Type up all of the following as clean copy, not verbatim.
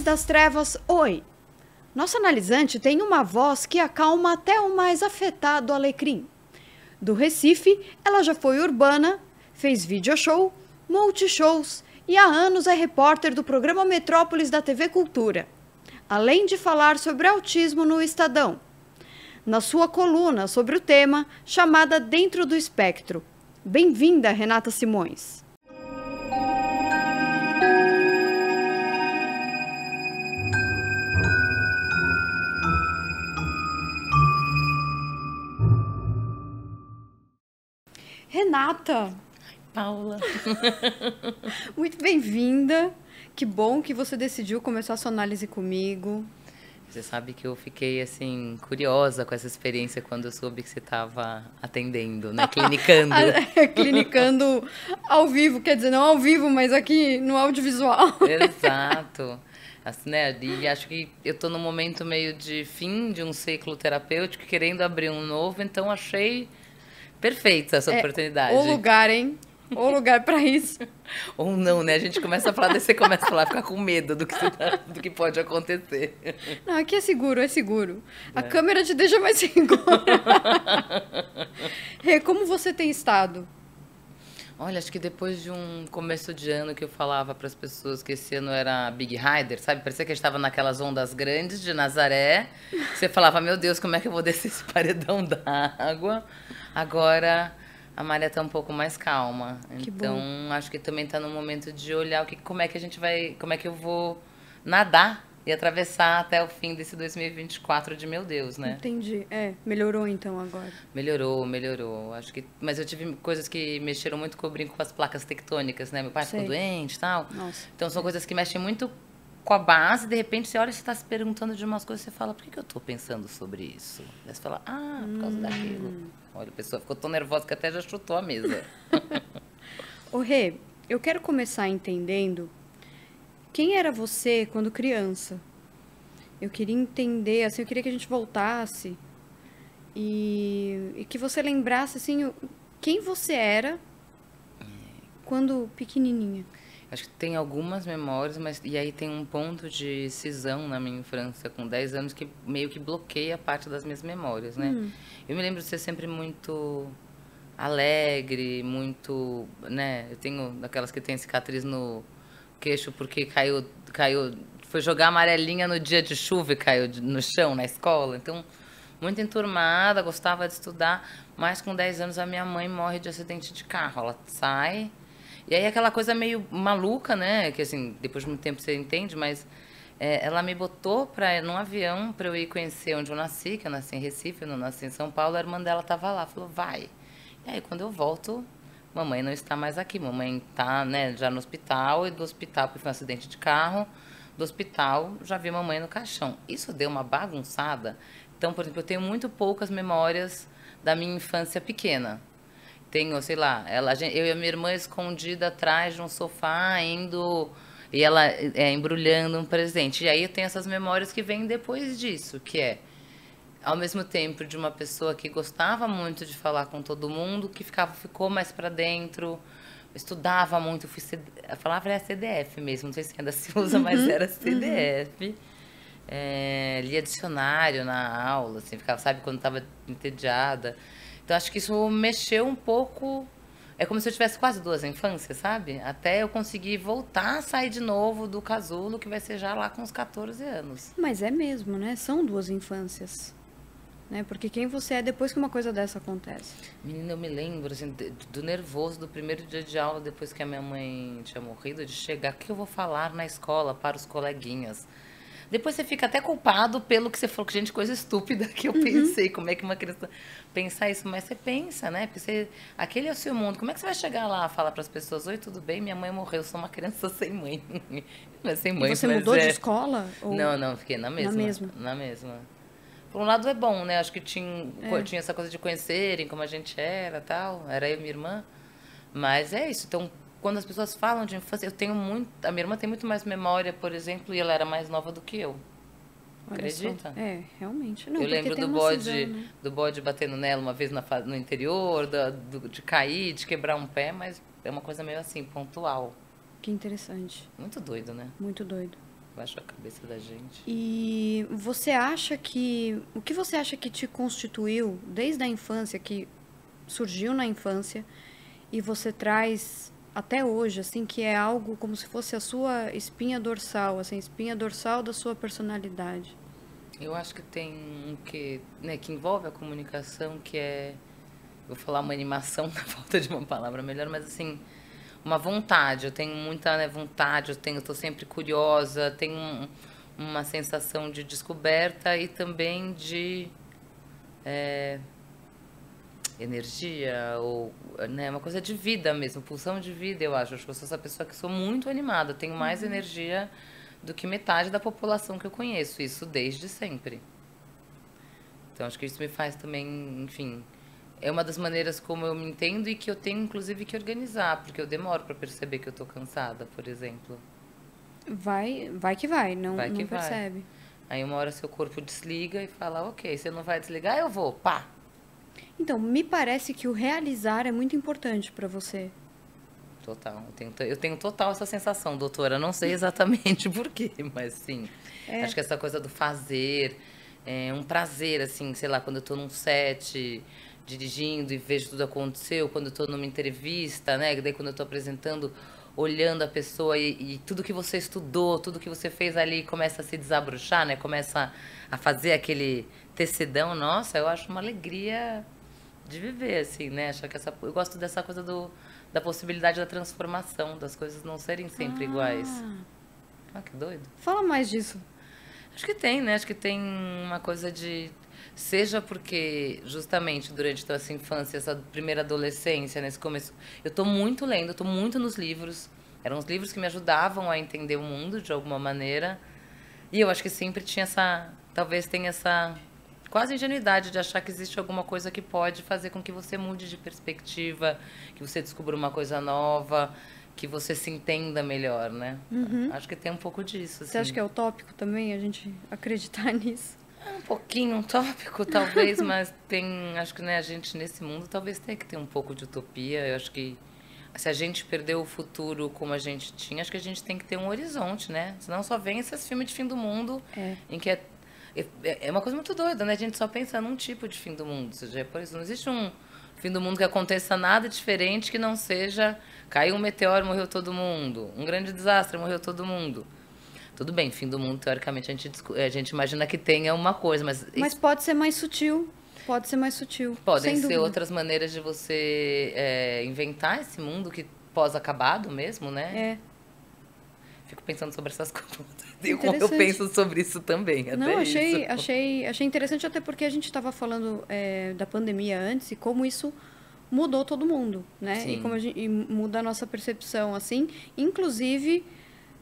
Seres das Trevas, oi! Nossa analisante tem uma voz que acalma até o mais afetado alecrim. Do Recife, ela já foi urbana, fez video show, multishows e há anos é repórter do programa Metrópolis da TV Cultura, além de falar sobre autismo no Estadão. Na sua coluna sobre o tema, chamada Dentro do Espectro. Bem-vinda, Renata Simões. Renata! Paula. Muito bem-vinda. Que bom que você decidiu começar a sua análise comigo. Você sabe que eu fiquei, assim, curiosa com essa experiência quando eu soube que você estava atendendo, né? Clinicando. Clinicando ao vivo, quer dizer, não ao vivo, mas aqui no audiovisual. Exato. Assim, né? E acho que eu tô num momento meio de fim de um ciclo terapêutico, querendo abrir um novo, então achei perfeita essa oportunidade. O lugar, hein? O lugar para isso. Ou não, né? A gente começa a falar, daí você começa a falar, ficar com medo do que pode acontecer. Não, aqui é seguro, é seguro. A câmera te deixa mais segura. Rê, como você tem estado? Olha, acho que depois de um começo de ano que eu falava para as pessoas que esse ano era Big Rider, sabe? Parecia que a gente estava naquelas ondas grandes de Nazaré. Você falava, meu Deus, como é que eu vou descer esse paredão d'água? Agora a maré está um pouco mais calma. Então, acho que também está no momento de olhar como é que a gente vai, como é que eu vou nadar e atravessar até o fim desse 2024 de meu Deus, né? Entendi. Melhorou então agora. Melhorou. Acho que, mas eu tive coisas que mexeram muito com, eu brinco, com as placas tectônicas, né? Meu pai ficou doente e tal. Nossa. Então são coisas que mexem muito com a base, de repente você olha e você está se perguntando de umas coisas, você fala, por que eu estou pensando sobre isso? Aí você fala, por causa daquilo. Olha, a pessoa ficou tão nervosa que até já chutou a mesa. Ô Rê, eu quero começar entendendo quem era você quando criança. Eu queria entender, assim, eu queria que a gente voltasse e que você lembrasse, assim, quem você era quando pequenininha. Acho que tem algumas memórias, mas e aí tem um ponto de cisão na minha infância, com 10 anos, que meio que bloqueia parte das minhas memórias, né? Eu me lembro de ser sempre muito alegre, muito, né? Eu tenho daquelas que tem cicatriz no queixo porque caiu, foi jogar amarelinha no dia de chuva e caiu no chão na escola. Então, muito enturmada, gostava de estudar, mas com 10 anos a minha mãe morre de acidente de carro. Ela sai. E aí aquela coisa meio maluca, né? Que assim, depois de muito tempo você entende, mas ela me botou num avião para eu ir conhecer onde eu nasci, que eu nasci em Recife, eu não nasci em São Paulo, a irmã dela estava lá, falou, vai. E aí quando eu volto, mamãe não está mais aqui, mamãe está, né, já no hospital, e do hospital, porque foi um acidente de carro, do hospital já vi mamãe no caixão. Isso deu uma bagunçada. Então, por exemplo, eu tenho muito poucas memórias da minha infância pequena. Tenho, sei lá, eu e a minha irmã escondida atrás de um sofá, e ela embrulhando um presente. E aí eu tenho essas memórias que vêm depois disso, que é, ao mesmo tempo, de uma pessoa que gostava muito de falar com todo mundo, que ficou mais para dentro, estudava muito, a palavra é CDF mesmo, não sei se ainda se usa, mas era CDF. Lia dicionário na aula, assim, ficava, sabe, quando estava entediada. Então, acho que isso mexeu um pouco. É como se eu tivesse quase duas infâncias, sabe? Até eu conseguir voltar a sair de novo do casulo, que vai ser já lá com uns 14 anos. Mas é mesmo, né? São duas infâncias. Né? Porque quem você é depois que uma coisa dessa acontece? Menina, eu me lembro, assim, do nervoso do primeiro dia de aula, depois que a minha mãe tinha morrido, de chegar, o que eu vou falar na escola para os coleguinhas? Depois você fica até culpado pelo que você falou, que gente, coisa estúpida que eu pensei. Como é que uma criança pensa isso? Mas você pensa, né? Porque aquele é o seu mundo. Como é que você vai chegar lá e falar para as pessoas, oi, tudo bem? Minha mãe morreu, eu sou uma criança sem mãe. Não é sem mãe, e você mudou de escola? Ou... Não, fiquei na mesma. Na mesma. Por um lado é bom, né? Acho que tinha essa coisa de conhecerem como a gente era e tal. Era eu e minha irmã. Mas é isso. Então, quando as pessoas falam de infância, eu tenho muito... A minha irmã tem muito mais memória, por exemplo, e ela era mais nova do que eu. Olha acredita? Só. Realmente. Não, eu lembro né? do bode batendo nela uma vez no interior, de cair, de quebrar um pé, mas é uma coisa meio assim, pontual. Que interessante. Muito doido, né? Muito doido. Baixa a cabeça da gente. E você acha que... O que você acha que te constituiu desde a infância, que surgiu na infância, e você traz até hoje, assim, que é algo como se fosse a sua espinha dorsal, assim, espinha dorsal da sua personalidade? Eu acho que tem um que, né, que envolve a comunicação, que é, vou falar uma animação, na falta de uma palavra melhor, mas assim, uma vontade. Eu tenho muita, né, vontade, estou sempre curiosa, tenho uma sensação de descoberta e também de energia, ou, né, uma coisa de vida mesmo, pulsão de vida, eu acho. Acho que eu sou essa pessoa que sou muito animada, tenho mais energia do que metade da população que eu conheço, isso desde sempre. Então acho que isso me faz também, enfim, é uma das maneiras como eu me entendo e que eu tenho inclusive que organizar, porque eu demoro para perceber que eu tô cansada, por exemplo. Vai que vai, não, Vai que não vai. percebe. Aí uma hora seu corpo desliga e fala, ok, você não vai desligar, eu vou, pá. Então, me parece que o realizar é muito importante para você. Total. Eu tenho total essa sensação, doutora. Não sei exatamente por quê, mas sim. Acho que essa coisa do fazer é um prazer, assim, sei lá, quando eu tô num set dirigindo e vejo tudo aconteceu, quando eu tô numa entrevista, né? Daí quando eu tô apresentando, olhando a pessoa e tudo que você estudou, tudo que você fez ali começa a se desabrochar, né? Começa a fazer aquele tecidão. Nossa, eu acho uma alegria de viver, assim, né? Acho que eu gosto dessa coisa da possibilidade da transformação, das coisas não serem sempre iguais. Ah, que doido. Fala mais disso. Acho que tem, né? Acho que tem uma coisa de... Seja porque, justamente, durante toda essa infância, essa primeira adolescência, nesse começo... Eu tô muito lendo, eu tô muito nos livros. Eram os livros que me ajudavam a entender o mundo, de alguma maneira. E eu acho que sempre tinha essa... Talvez tenha essa... Quase ingenuidade de achar que existe alguma coisa que pode fazer com que você mude de perspectiva, que você descubra uma coisa nova, que você se entenda melhor, né? Acho que tem um pouco disso, assim. Você acha que é utópico também a gente acreditar nisso? É um pouquinho utópico, talvez, mas tem... Acho que, né, a gente nesse mundo talvez tenha que ter um pouco de utopia. Eu acho que se a gente perder o futuro como a gente tinha, acho que a gente tem que ter um horizonte, né? Senão só vem esses filmes de fim do mundo, em que é uma coisa muito doida, né? A gente só pensa num tipo de fim do mundo. Ou seja, por isso não existe um fim do mundo que aconteça nada diferente que não seja caiu um meteoro, morreu todo mundo. Um grande desastre, morreu todo mundo. Tudo bem, fim do mundo, teoricamente, a gente imagina que tenha uma coisa, mas... Mas pode ser mais sutil. Pode ser mais sutil. Podem sem ser dúvida. outras maneiras de você inventar esse mundo que pós-acabado mesmo, né? Fico pensando sobre essas coisas. E como eu penso sobre isso também. Até Não, isso. achei interessante, até porque a gente estava falando da pandemia antes e como isso mudou todo mundo, né? Sim. E como e muda a nossa percepção, assim, inclusive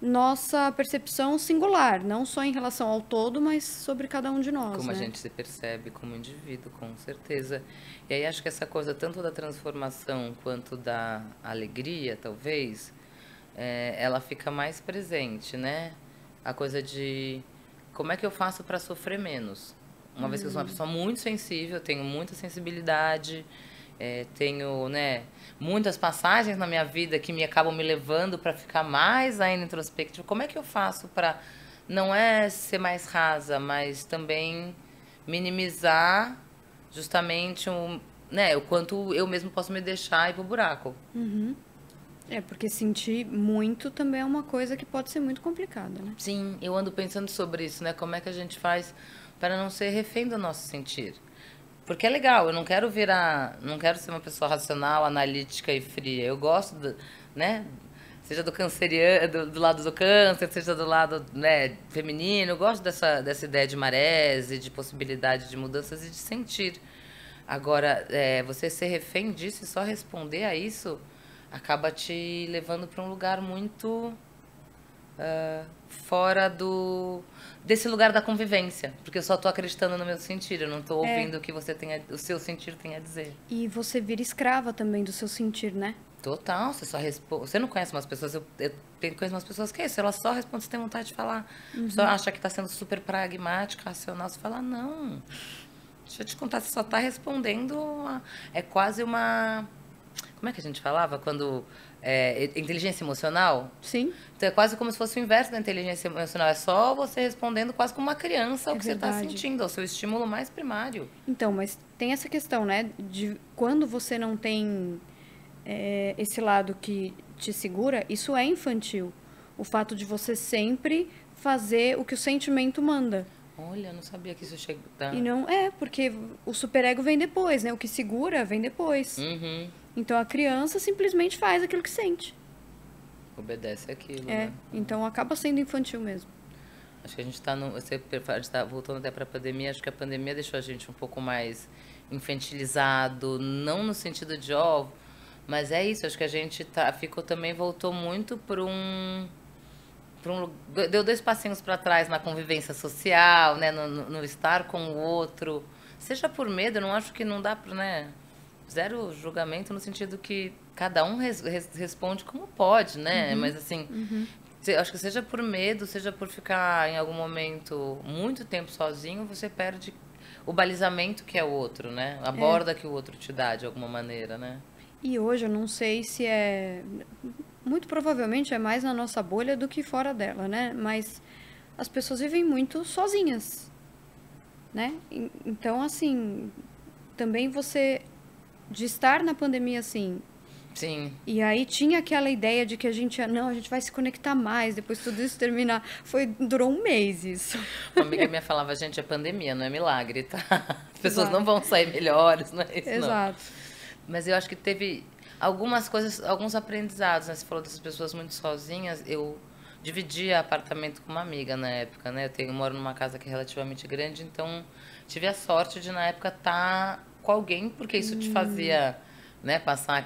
nossa percepção singular, não só em relação ao todo, mas sobre cada um de nós. Como né? a gente se percebe como indivíduo, com certeza. E aí acho que essa coisa tanto da transformação quanto da alegria, talvez, ela fica mais presente, né? A coisa de como é que eu faço para sofrer menos. Uma vez que eu sou uma pessoa muito sensível, tenho muita sensibilidade, tenho, né, muitas passagens na minha vida que me acabam me levando para ficar mais ainda introspectiva. Como é que eu faço para não ser mais rasa, mas também minimizar justamente né, o quanto eu mesmo posso me deixar ir pro buraco. Porque sentir muito também é uma coisa que pode ser muito complicada, né? Sim, eu ando pensando sobre isso, né? Como é que a gente faz para não ser refém do nosso sentir? Porque é legal, eu não quero não quero ser uma pessoa racional, analítica e fria. Eu gosto, né? Seja do canceriano, do lado do câncer, seja do lado, né, feminino. Eu gosto dessa ideia de marés e de possibilidade de mudanças e de sentir. Agora, você ser refém disso e só responder a isso acaba te levando para um lugar muito fora desse lugar da convivência, porque eu só estou acreditando no meu sentir, eu não estou ouvindo o que o seu sentir tem a dizer. E você vira escrava também do seu sentir, né? Total, você só responde. Você não conhece umas pessoas, eu conheço umas pessoas que é isso, elas só respondem se tem vontade de falar. Só acha que está sendo super pragmática, racional, você fala, não. Deixa eu te contar, você só está respondendo. É quase uma Como é que a gente falava? Quando... inteligência emocional? Sim. Então é quase como se fosse o inverso da inteligência emocional. É só você respondendo quase como uma criança ao que você está sentindo, ao seu estímulo mais primário. Então, mas tem essa questão, né? De quando você não tem esse lado que te segura, isso é infantil. O fato de você sempre fazer o que o sentimento manda. Olha, não sabia que isso chega... Tá. E não porque o superego vem depois, né? O que segura vem depois. Uhum. Então a criança simplesmente faz aquilo que sente. Obedece aquilo, né? Então acaba sendo infantil mesmo. Acho que a gente está voltando até para a pandemia. Acho que a pandemia deixou a gente um pouco mais infantilizado, não no sentido de mas é isso. Acho que a gente voltou muito para deu 2 passinhos para trás na convivência social, né? No estar com o outro. Seja por medo, eu não acho que não dá para, né? Zero julgamento no sentido que cada um responde como pode, né? Mas assim, acho que seja por medo, seja por ficar em algum momento muito tempo sozinho, você perde o balizamento que é o outro, né? A borda que o outro te dá de alguma maneira, né? E hoje eu não sei se muito provavelmente é mais na nossa bolha do que fora dela, né? Mas as pessoas vivem muito sozinhas, né? Então, assim, também de estar na pandemia, assim... Sim. E aí tinha aquela ideia de que a gente vai se conectar mais, depois tudo isso terminar. Durou 1 mês isso. Uma amiga minha falava, gente, é pandemia, não é milagre, tá? As pessoas não vão sair melhores, não é isso, Exato. Não. Mas eu acho que teve algumas coisas, alguns aprendizados, né? Você falou dessas pessoas muito sozinhas. Eu dividia apartamento com uma amiga na época, né? Eu moro numa casa que é relativamente grande, então tive a sorte de, na época, estar com alguém, porque isso te fazia, né, passar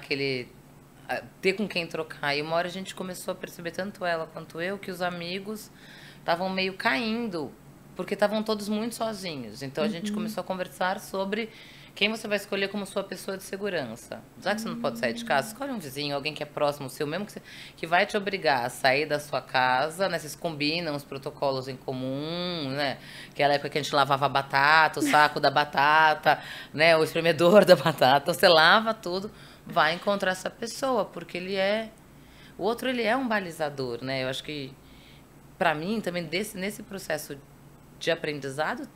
ter com quem trocar. E uma hora a gente começou a perceber, tanto ela quanto eu, que os amigos estavam meio caindo, porque estavam todos muito sozinhos. Então a gente começou a conversar sobre quem você vai escolher como sua pessoa de segurança. Já que você não pode sair de casa, escolhe um vizinho, alguém que é próximo seu, mesmo que vai te obrigar a sair da sua casa, né? Vocês combinam os protocolos em comum, né? Aquela época que a gente lavava a batata, o saco da batata, né? O espremedor da batata. Você lava tudo, vai encontrar essa pessoa, porque o outro, ele é um balizador, né? Eu acho que, para mim, também, nesse processo de aprendizado,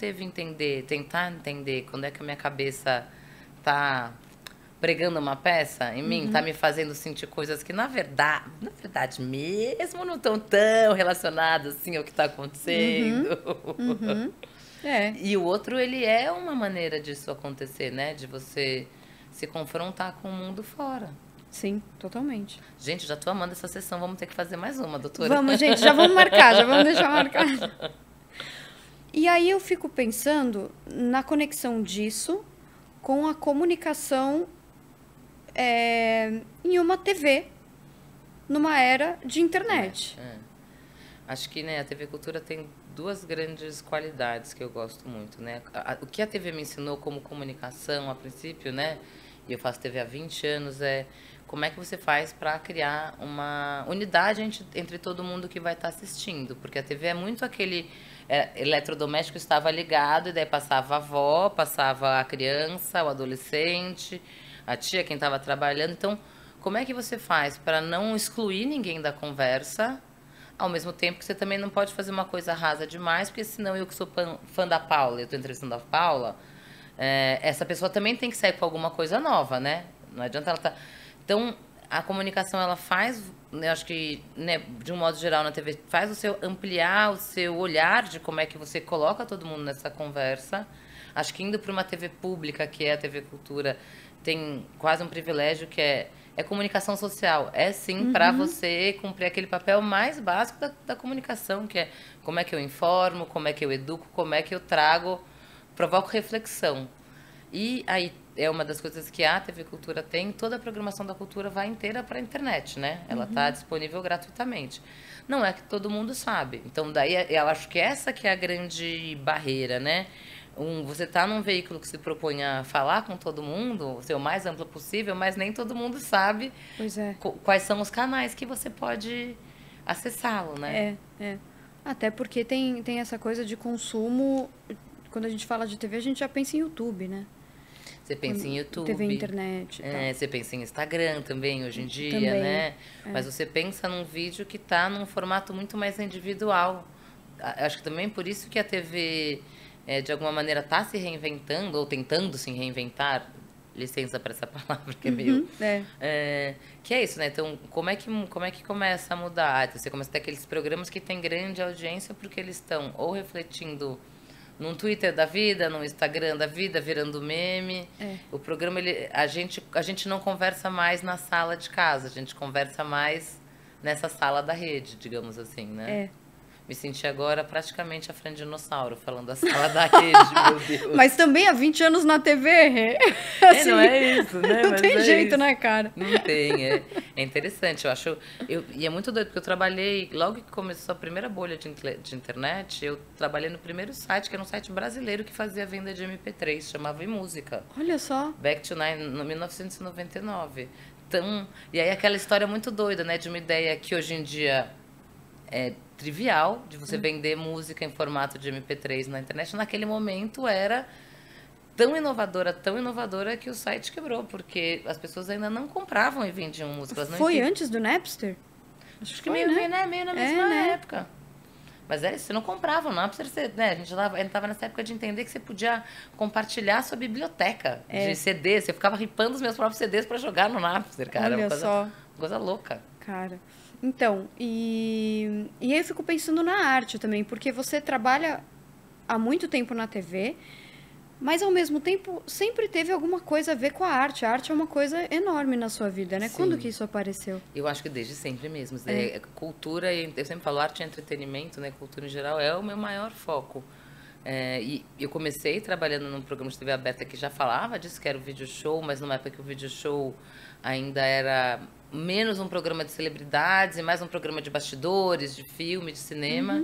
tentar entender quando é que a minha cabeça tá pregando uma peça em mim, tá me fazendo sentir coisas que, na verdade mesmo, não estão tão relacionadas, assim, ao que tá acontecendo. E o outro, ele é uma maneira disso acontecer, né? De você se confrontar com o mundo fora. Sim, totalmente. Gente, já tô amando essa sessão. Vamos ter que fazer mais uma, doutora. Vamos, gente, já vamos marcar, já vamos deixar marcado. E aí eu fico pensando na conexão disso com a comunicação em uma TV, numa era de internet. Acho que, né, a TV Cultura tem 2 grandes qualidades que eu gosto muito, né? O que a TV me ensinou como comunicação, a princípio, né? E eu faço TV há 20 anos, como é que você faz para criar uma unidade entre todo mundo que vai estar assistindo. Porque a TV é muito aquele eletrodoméstico estava ligado, e daí passava a avó, passava a criança, o adolescente, a tia, quem estava trabalhando. Então, como é que você faz para não excluir ninguém da conversa, ao mesmo tempo que você também não pode fazer uma coisa rasa demais, porque senão eu que sou fã da Paula, eu estou entrevistando a Paula, essa pessoa também tem que sair com alguma coisa nova, né? Não adianta ela estar... Então, a comunicação, ela faz, eu acho que, né, de um modo geral, na TV, faz ampliar o seu olhar de como é que você coloca todo mundo nessa conversa. Acho que indo para uma TV pública, que é a TV Cultura, tem quase um privilégio que é comunicação social. É, sim, para você cumprir aquele papel mais básico da comunicação, que é como é que eu informo, como é que eu educo, como é que eu provoco reflexão. E aí é uma das coisas que a TV Cultura tem, toda a programação da cultura vai inteira para a internet, né? Ela está disponível gratuitamente. Não é que todo mundo sabe. Então, daí eu acho que essa que é a grande barreira, né? Você está num veículo que se propõe a falar com todo mundo, ser o mais amplo possível, mas nem todo mundo sabe quais são os canais que você pode acessá-lo, né? Até porque tem essa coisa de consumo. Quando a gente fala de TV, a gente já pensa em YouTube, né? Você pensa em YouTube. TV e internet. Você pensa em Instagram também, hoje em dia, também, né? Mas você pensa num vídeo que está num formato muito mais individual. Acho que também por isso que a TV, de alguma maneira, está se reinventando, ou tentando se reinventar. Licença para essa palavra, que é meio... que é isso, né? Então, como é que começa a mudar? Você começa a ter aqueles programas que têm grande audiência porque eles estão ou refletindo num Twitter da vida, num Instagram da vida, virando meme. O programa, a gente não conversa mais na sala de casa, a gente conversa mais nessa sala da rede, digamos assim, né? Me senti agora praticamente a Fran Dinossauro, falando da sala da rede, meu Deus. Mas também há 20 anos na TV, assim, não é isso, né? Não Mas tem jeito, isso. né, cara? Não tem, é interessante, eu acho. E é muito doido, porque eu trabalhei, logo que começou a primeira bolha de internet, eu trabalhei no primeiro site, que era um site brasileiro que fazia venda de MP3, chamava eMúsica. Olha só. Back to 1999. Então, e aí aquela história muito doida, né? De uma ideia que hoje em dia é trivial, de você vender música em formato de MP3 na internet. Naquele momento era tão inovadora que o site quebrou, porque as pessoas ainda não compravam e vendiam músicas. Foi antes do Napster? Acho que meio na mesma época. Mas era isso, você não comprava, não precisa ser, né? A gente estava nessa época de entender que você podia compartilhar sua biblioteca de CD. Você ficava ripando os meus próprios CDs para jogar no Napster, cara. Olha só. Coisa louca. Cara, então, e aí eu fico pensando na arte também, porque você trabalha há muito tempo na TV, mas ao mesmo tempo sempre teve alguma coisa a ver com a arte. A arte é uma coisa enorme na sua vida, né? Sim. Quando que isso apareceu? Eu acho que desde sempre mesmo. Cultura, eu sempre falo arte e entretenimento, né? Cultura em geral é o meu maior foco. E eu comecei trabalhando num programa de TV aberta que já falava disso, que era o video show, mas numa época que o video show ainda era menos um programa de celebridades e mais um programa de bastidores, de filme, de cinema.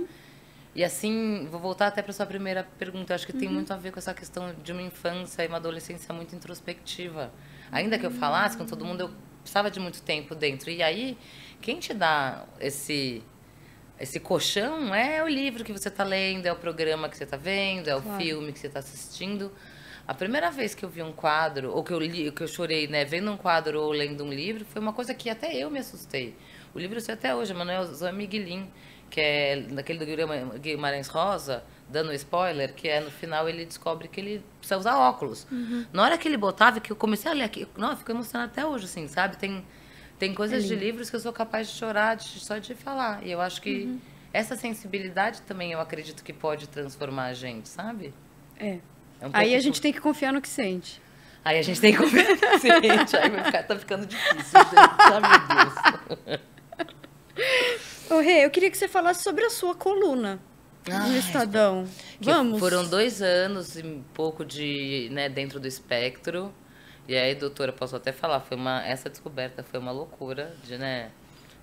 E assim, vou voltar até para sua primeira pergunta. Eu acho que tem muito a ver com essa questão de uma infância e uma adolescência muito introspectiva. Ainda que eu falasse com todo mundo, eu precisava de muito tempo dentro. E aí, quem te dá esse colchão é o livro que você está lendo, é o programa que você está vendo, é o filme que você está assistindo. A primeira vez que eu vi um quadro, ou que eu chorei, né, vendo um quadro ou lendo um livro, foi uma coisa que até eu me assustei. O livro eu sei até hoje, Manuel Zoe Miguelin, que é daquele do Guimarães Rosa, dando spoiler, que no final ele descobre que ele precisa usar óculos. Na hora que ele botava, que eu comecei a ler aqui, não, ficou emocionada até hoje, assim, sabe? Tem coisas de livros que eu sou capaz de chorar só de falar. E eu acho que essa sensibilidade também eu acredito que pode transformar a gente, sabe? Aí a gente tem que confiar no que sente. Aí a gente tem que confiar no que sente. Aí tá ficando difícil, gente. Meu Deus. Ô, Rê, eu queria que você falasse sobre a sua coluna no Estadão. Vamos. Foram 2 anos e pouco dentro do espectro. E aí, doutora, posso até falar, essa descoberta foi uma loucura, né?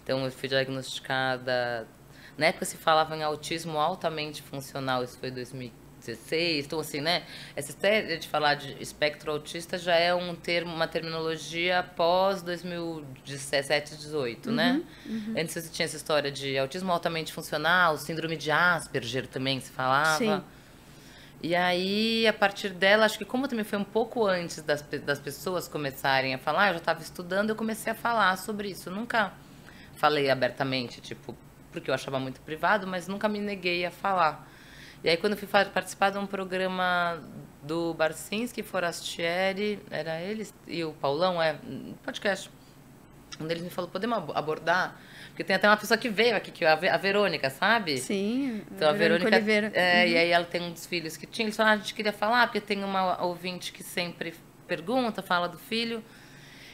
Então, eu fui diagnosticada... Na época se falava em autismo altamente funcional, isso foi 2016. Então, assim, né? Essa ideia de falar de espectro autista já é uma terminologia pós 2017, 2018, né? Antes você tinha essa história de autismo altamente funcional, síndrome de Asperger também se falava. Sim. E aí, a partir dela, acho que como também foi um pouco antes das pessoas começarem a falar, eu já estava estudando, eu comecei a falar sobre isso. Eu nunca falei abertamente, tipo, porque eu achava muito privado, mas nunca me neguei a falar. E aí, quando eu fui participar de um programa do Barcinski, Forastieri, era eles, e o Paulão, podcast, onde eles me falou, podemos abordar? Porque tem até uma pessoa que veio aqui, que é a Verônica, sabe? Sim, então, a Verônica Oliveira. E aí ela tem um dos filhos que tinha. Eles falaram, a gente queria falar, porque tem uma ouvinte que sempre pergunta, fala do filho.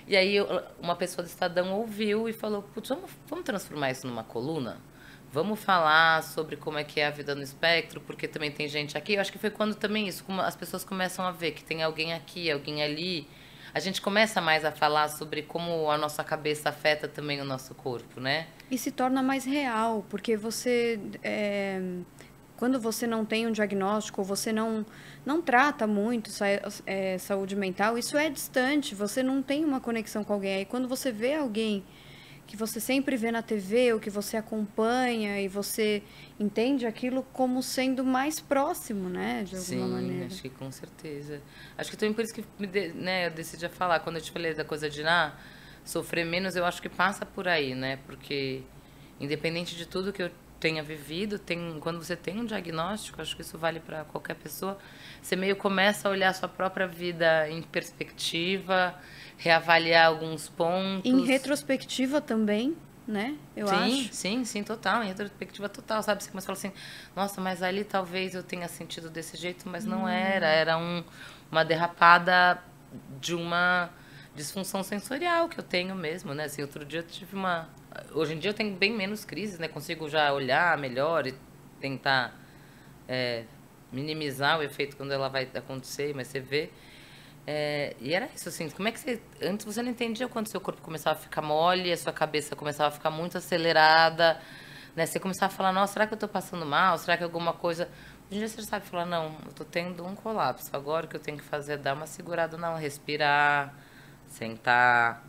E aí uma pessoa do Estadão ouviu e falou, putz, vamos transformar isso numa coluna? Vamos falar sobre como é que é a vida no espectro, porque também tem gente aqui. Eu acho que foi quando também isso, como as pessoas começam a ver que tem alguém aqui, alguém ali. A gente começa mais a falar sobre como a nossa cabeça afeta também o nosso corpo, né? E se torna mais real, porque você... quando você não tem um diagnóstico, ou você não trata muito saúde mental, isso é distante, você não tem uma conexão com alguém. Aí quando você vê alguém que você sempre vê na TV, ou que você acompanha, e você entende aquilo como sendo mais próximo, né? De alguma maneira. Acho que com certeza. Acho que também por isso que eu decidi a falar. Quando eu te falei da coisa de sofrer menos, eu acho que passa por aí, né? Porque, independente de tudo que eu tenha vivido, quando você tem um diagnóstico, acho que isso vale para qualquer pessoa, você meio começa a olhar a sua própria vida em perspectiva, reavaliar alguns pontos. Em retrospectiva também, né? Eu acho. Sim, total. Em retrospectiva total, sabe? Você começa a falar assim, nossa, mas ali talvez eu tenha sentido desse jeito, mas não era. Era uma derrapada de uma disfunção sensorial que eu tenho mesmo, né? Assim, outro dia eu tive Hoje em dia eu tenho bem menos crises, né? Consigo já olhar melhor e tentar minimizar o efeito quando ela vai acontecer, mas você vê. E era isso, assim, como é que você... Antes você não entendia quando seu corpo começava a ficar mole, a sua cabeça começava a ficar muito acelerada, né? Você começava a falar, nossa, será que eu tô passando mal? Será que alguma coisa... Hoje em dia você sabe falar, não, eu tô tendo um colapso. Agora o que eu tenho que fazer é dar uma segurada, não, respirar, sentar,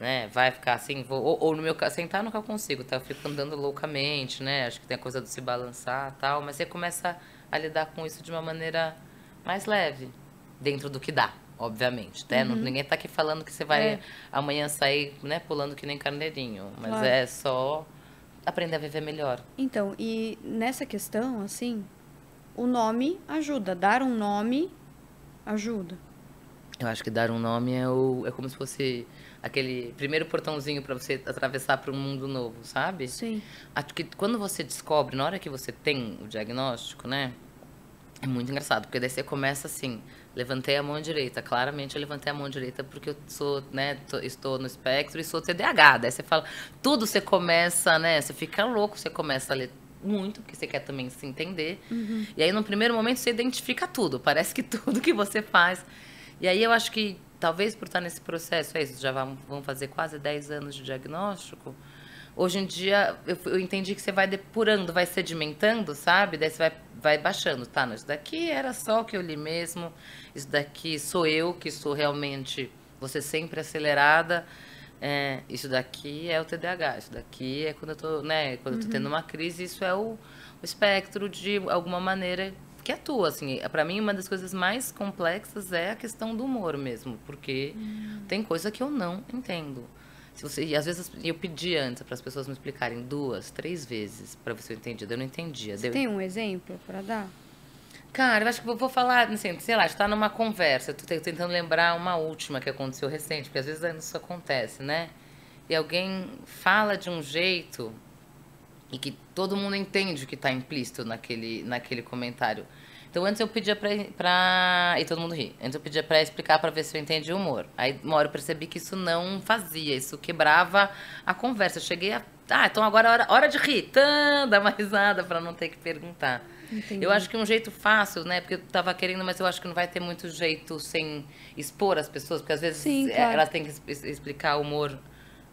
né? Vai ficar assim, ou no meu caso, sentar nunca eu consigo, tá? Eu fico andando loucamente, né? Acho que tem a coisa do se balançar e tal, mas você começa a lidar com isso de uma maneira mais leve, dentro do que dá, obviamente, né? Ninguém tá aqui falando que você vai amanhã sair, né, pulando que nem carneirinho, mas claro. É só aprender a viver melhor. Então, e nessa questão, assim, o nome ajuda, dar um nome ajuda. Eu acho que dar um nome é como se fosse aquele primeiro portãozinho para você atravessar para um mundo novo, sabe? Sim. Acho que quando você descobre, na hora que você tem o diagnóstico, né? É muito engraçado, porque daí você começa assim, levantei a mão direita. Claramente eu levantei a mão direita porque eu sou, né, estou no espectro e sou TDAH. Daí você fala, tudo você começa, né? Você fica louco, você começa a ler muito, porque você quer também se entender. E aí, no primeiro momento, você identifica tudo. Parece que tudo que você faz... E aí eu acho que, talvez por estar nesse processo, já vão fazer quase 10 anos de diagnóstico, hoje em dia eu entendi que você vai depurando, vai sedimentando, sabe? Daí você vai baixando, tá? Não, isso daqui era só o que eu li mesmo, isso daqui sou eu, que sou realmente você sempre acelerada, isso daqui é o TDAH, isso daqui é quando eu tô, né, quando eu tô tendo uma crise, isso é o espectro de alguma maneira... que atua, assim, para mim uma das coisas mais complexas é a questão do humor mesmo, porque tem coisa que eu não entendo. E às vezes eu pedi antes para as pessoas me explicarem 2, 3 vezes para ver se eu entendia, eu não entendia. Você tem um exemplo para dar? Cara, eu acho que eu vou falar, assim, sei lá, está numa conversa, eu tô tentando lembrar uma última que aconteceu recente, porque às vezes isso acontece, né? E alguém fala de um jeito e que todo mundo entende o que está implícito naquele comentário. Então, antes eu pedia e todo mundo ri. Antes eu pedia para explicar para ver se eu entendi o humor. Aí, uma hora eu percebi que isso não fazia, isso quebrava a conversa. Eu cheguei então agora é hora de rir. Dá uma risada para não ter que perguntar. Entendi. Eu acho que um jeito fácil, né? Porque eu estava querendo, mas eu acho que não vai ter muito jeito sem expor as pessoas, porque às vezes sim, claro. Elas têm que explicar o humor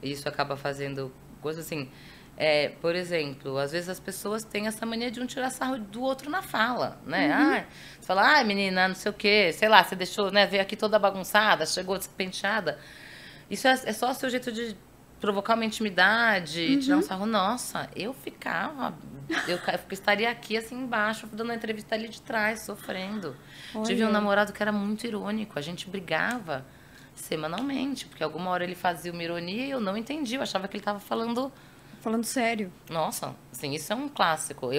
e isso acaba fazendo coisas assim... por exemplo, às vezes as pessoas têm essa mania de um tirar sarro do outro na fala, né? Você fala, menina, não sei o quê, sei lá, você deixou, né, veio aqui toda bagunçada, chegou despenteada. Isso é só o seu jeito de provocar uma intimidade, tirar um sarro. Nossa, eu estaria aqui assim embaixo, dando uma entrevista ali de trás, sofrendo. Olha. Tive um namorado que era muito irônico, a gente brigava semanalmente, porque alguma hora ele fazia uma ironia e eu não entendi, eu achava que ele estava falando sério. Nossa, assim, isso é um clássico.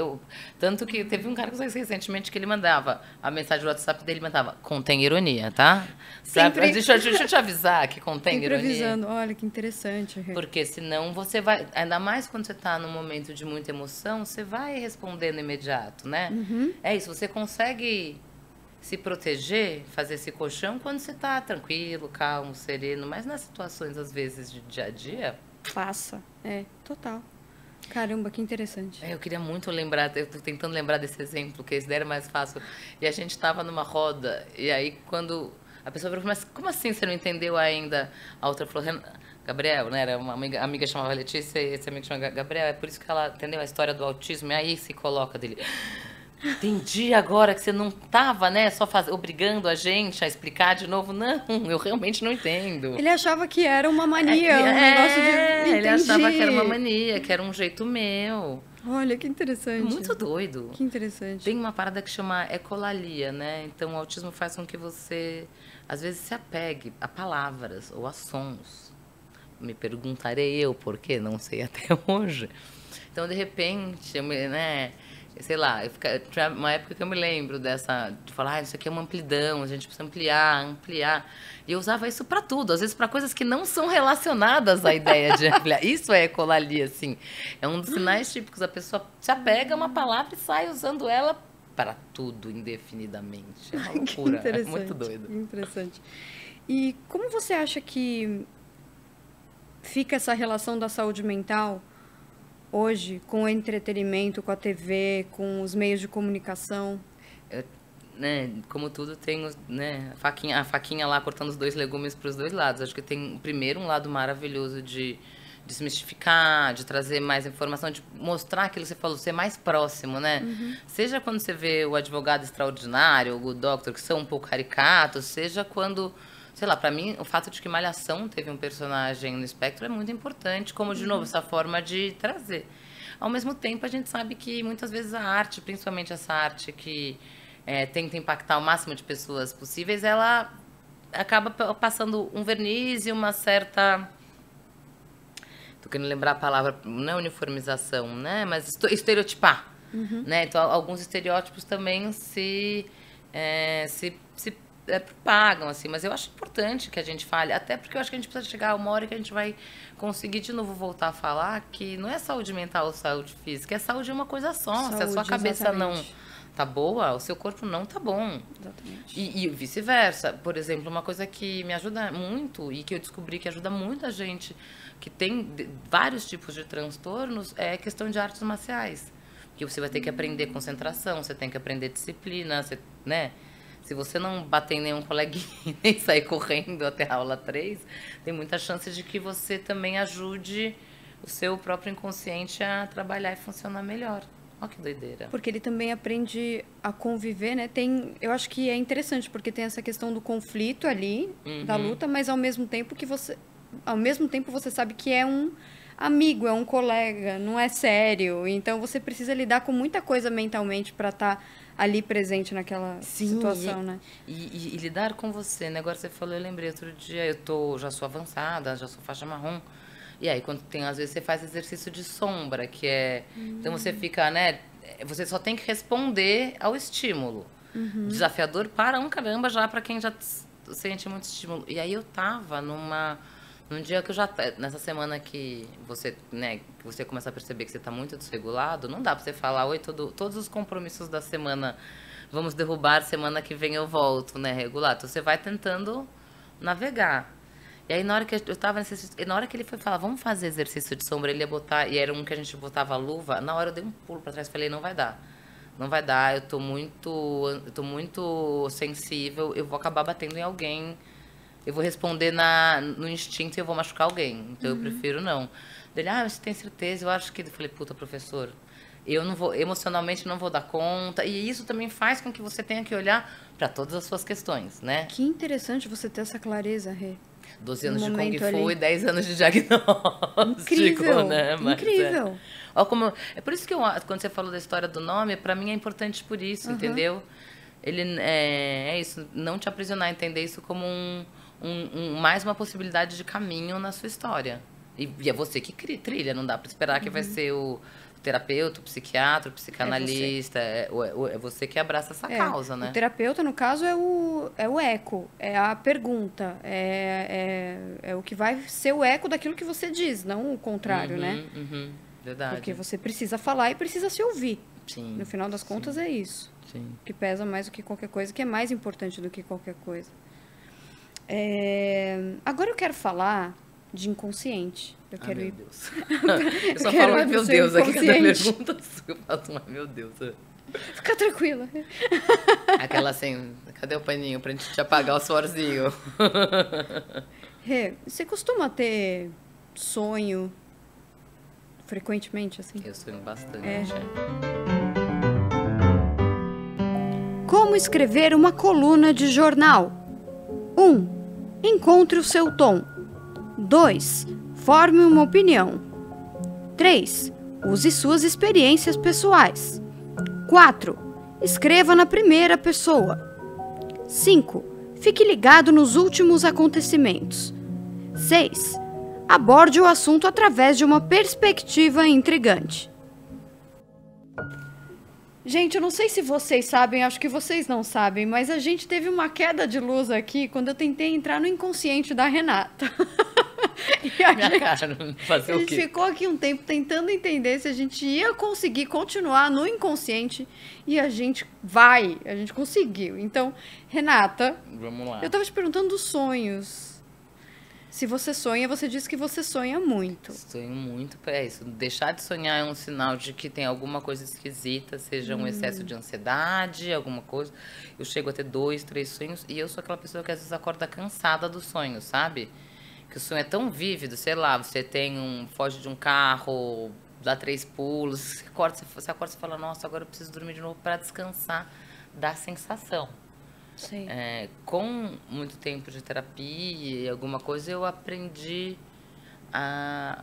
Tanto que teve um cara que eu sei recentemente que ele mandava, a mensagem do WhatsApp dele mandava, contém ironia, tá? Sempre... Deixa eu te avisar que contém ironia. Avisando. Olha, que interessante. Porque senão você vai, ainda mais quando você está num momento de muita emoção, você vai respondendo imediato, né? É isso, você consegue se proteger, fazer esse colchão quando você está tranquilo, calmo, sereno, mas nas situações, às vezes, de dia a dia... Passa, total. Caramba, que interessante. Eu queria muito lembrar, eu tô tentando lembrar desse exemplo, que esse daí era mais fácil. E a gente estava numa roda, e aí quando a pessoa falou, mas como assim você não entendeu ainda? A outra falou, Gabriel, né? Era uma amiga chamava Letícia, e esse amigo chamava Gabriel, é por isso que ela entendeu a história do autismo, e aí se coloca dele... Entendi agora que você não estava, né, só obrigando a gente a explicar de novo. Não, eu realmente não entendo. Ele achava que era uma mania, um negócio de entender. Ele achava que era uma mania, que era um jeito meu. Olha, que interessante. Muito doido. Que interessante. Tem uma parada que chama ecolalia, né? Então, o autismo faz com que você, às vezes, se apegue a palavras ou a sons. Me perguntarei eu por quê, não sei até hoje. Então, de repente, né? Sei lá, tinha uma época que eu me lembro dessa, de falar, isso aqui é uma amplidão, a gente precisa ampliar. E eu usava isso para tudo, às vezes para coisas que não são relacionadas à ideia de ampliar. Isso é ecolalia, assim. É um dos sinais típicos. A pessoa se apega a uma palavra e sai usando ela para tudo, indefinidamente. É uma loucura, é muito doido. Que interessante. E como você acha que fica essa relação da saúde mental hoje, com o entretenimento, com a TV, com os meios de comunicação? Né, como tudo, tem né, a faquinha lá cortando os 2 legumes para os 2 lados. Acho que tem, primeiro, um lado maravilhoso de desmistificar, de trazer mais informação, de mostrar aquilo que você falou, ser mais próximo, né? Uhum. Seja quando você vê o advogado extraordinário, o Good Doctor, que são um pouco caricatos, seja quando... Sei lá, pra mim, o fato de que Malhação teve um personagem no espectro é muito importante, como, de novo, essa forma de trazer. Ao mesmo tempo, a gente sabe que, muitas vezes, a arte, principalmente essa arte que tenta impactar o máximo de pessoas possíveis, ela acaba passando um verniz e uma certa... Tô querendo lembrar a palavra, não é uniformização, né? Mas estereotipar, né? Então, alguns estereótipos também se propagam, assim, mas eu acho importante que a gente fale, até porque eu acho que a gente precisa chegar a uma hora que a gente vai conseguir de novo voltar a falar que não é saúde mental ou saúde física, saúde é uma coisa só. Saúde, se a sua cabeça não tá boa, o seu corpo não tá bom. Exatamente. E vice-versa. Por exemplo, uma coisa que me ajuda muito e que eu descobri que ajuda muita gente que tem vários tipos de transtornos é a questão de artes marciais. Que você vai ter que aprender concentração, você tem que aprender disciplina, né? Se você não bater em nenhum coleguinha nem sair correndo até a aula 3, tem muita chance de que você também ajude o seu próprio inconsciente a trabalhar e funcionar melhor. Olha que doideira. Porque ele também aprende a conviver, né? Eu acho que é interessante, porque tem essa questão do conflito ali, da luta, mas ao mesmo tempo você sabe que é um amigo, é um colega, não é sério. Então você precisa lidar com muita coisa mentalmente para estar ali presente naquela situação, né? E lidar com você, né? Agora você falou, eu lembrei, outro dia já sou avançada, já sou faixa marrom. E aí, às vezes você faz exercício de sombra, que é... Então você fica, né? Você só tem que responder ao estímulo. Desafiador para um caramba já para quem já sente muito estímulo. E aí eu tava num dia que eu já... Nessa semana que você, né, que você começa a perceber que você está muito desregulado, não dá para você falar, oi, todos os compromissos da semana vamos derrubar, semana que vem eu volto, né, regular. Então você vai tentando navegar. E aí na hora que eu tava na hora que ele foi falar, vamos fazer exercício de sombra, ele ia botar, e era um que a gente botava a luva, na hora eu dei um pulo para trás, falei, não vai dar, eu tô muito sensível, eu vou acabar batendo em alguém. Eu vou responder no instinto e eu vou machucar alguém. Então, eu prefiro não. Ele, você tem certeza? Eu acho que... Eu falei, puta, professor, eu não vou... Emocionalmente, não vou dar conta. E isso também faz com que você tenha que olhar para todas as suas questões, né? Que interessante você ter essa clareza, Rê. 12 anos de Kung Fu e 10 anos de diagnóstico, incrível, né? Mas, incrível. É por isso que quando você falou da história do nome, para mim é importante por isso, entendeu? Ele é isso, não te aprisionar, entender isso como mais uma possibilidade de caminho na sua história. E é você que trilha, não dá para esperar que vai ser o terapeuta, o psiquiatra, o psicanalista. É você que abraça essa causa, né? O terapeuta, no caso, é o eco, é a pergunta, é o que vai ser o eco daquilo que você diz, não o contrário, né? Verdade. Porque você precisa falar e precisa se ouvir. Sim. No final das contas, é isso. Sim. Que pesa mais do que qualquer coisa, que é mais importante do que qualquer coisa. Agora eu quero falar de inconsciente. Eu quero meu ir... Deus. Eu só falo, ai meu Deus, aqui cada pergunta eu faço, ai meu Deus. Fica tranquila. Aquela assim, cadê o paninho pra gente te apagar o suorzinho? Rê, você costuma ter sonho frequentemente, assim? Eu sonho bastante. Como escrever uma coluna de jornal? 1. Encontre o seu tom. 2. Forme uma opinião. 3. Use suas experiências pessoais. 4. Escreva na primeira pessoa. 5. Fique ligado nos últimos acontecimentos. 6. Aborde o assunto através de uma perspectiva intrigante. Gente, eu não sei se vocês sabem, acho que vocês não sabem, mas a gente teve uma queda de luz aqui quando eu tentei entrar no inconsciente da Renata. E a gente ficou aqui um tempo tentando entender se a gente ia conseguir continuar no inconsciente e a gente conseguiu. Então, Renata, vamos lá. Eu tava te perguntando dos sonhos. Se você sonha, você diz que você sonha muito. Sonho muito, é isso. Deixar de sonhar é um sinal de que tem alguma coisa esquisita, seja um excesso de ansiedade, alguma coisa. Eu chego a ter 2, 3 sonhos e eu sou aquela pessoa que às vezes acorda cansada do sonho, sabe? Que o sonho é tão vívido, sei lá, você foge de um carro, dá 3 pulos, você acorda e fala, nossa, agora eu preciso dormir de novo para descansar da sensação. Sim. Com muito tempo de terapia e alguma coisa, eu aprendi a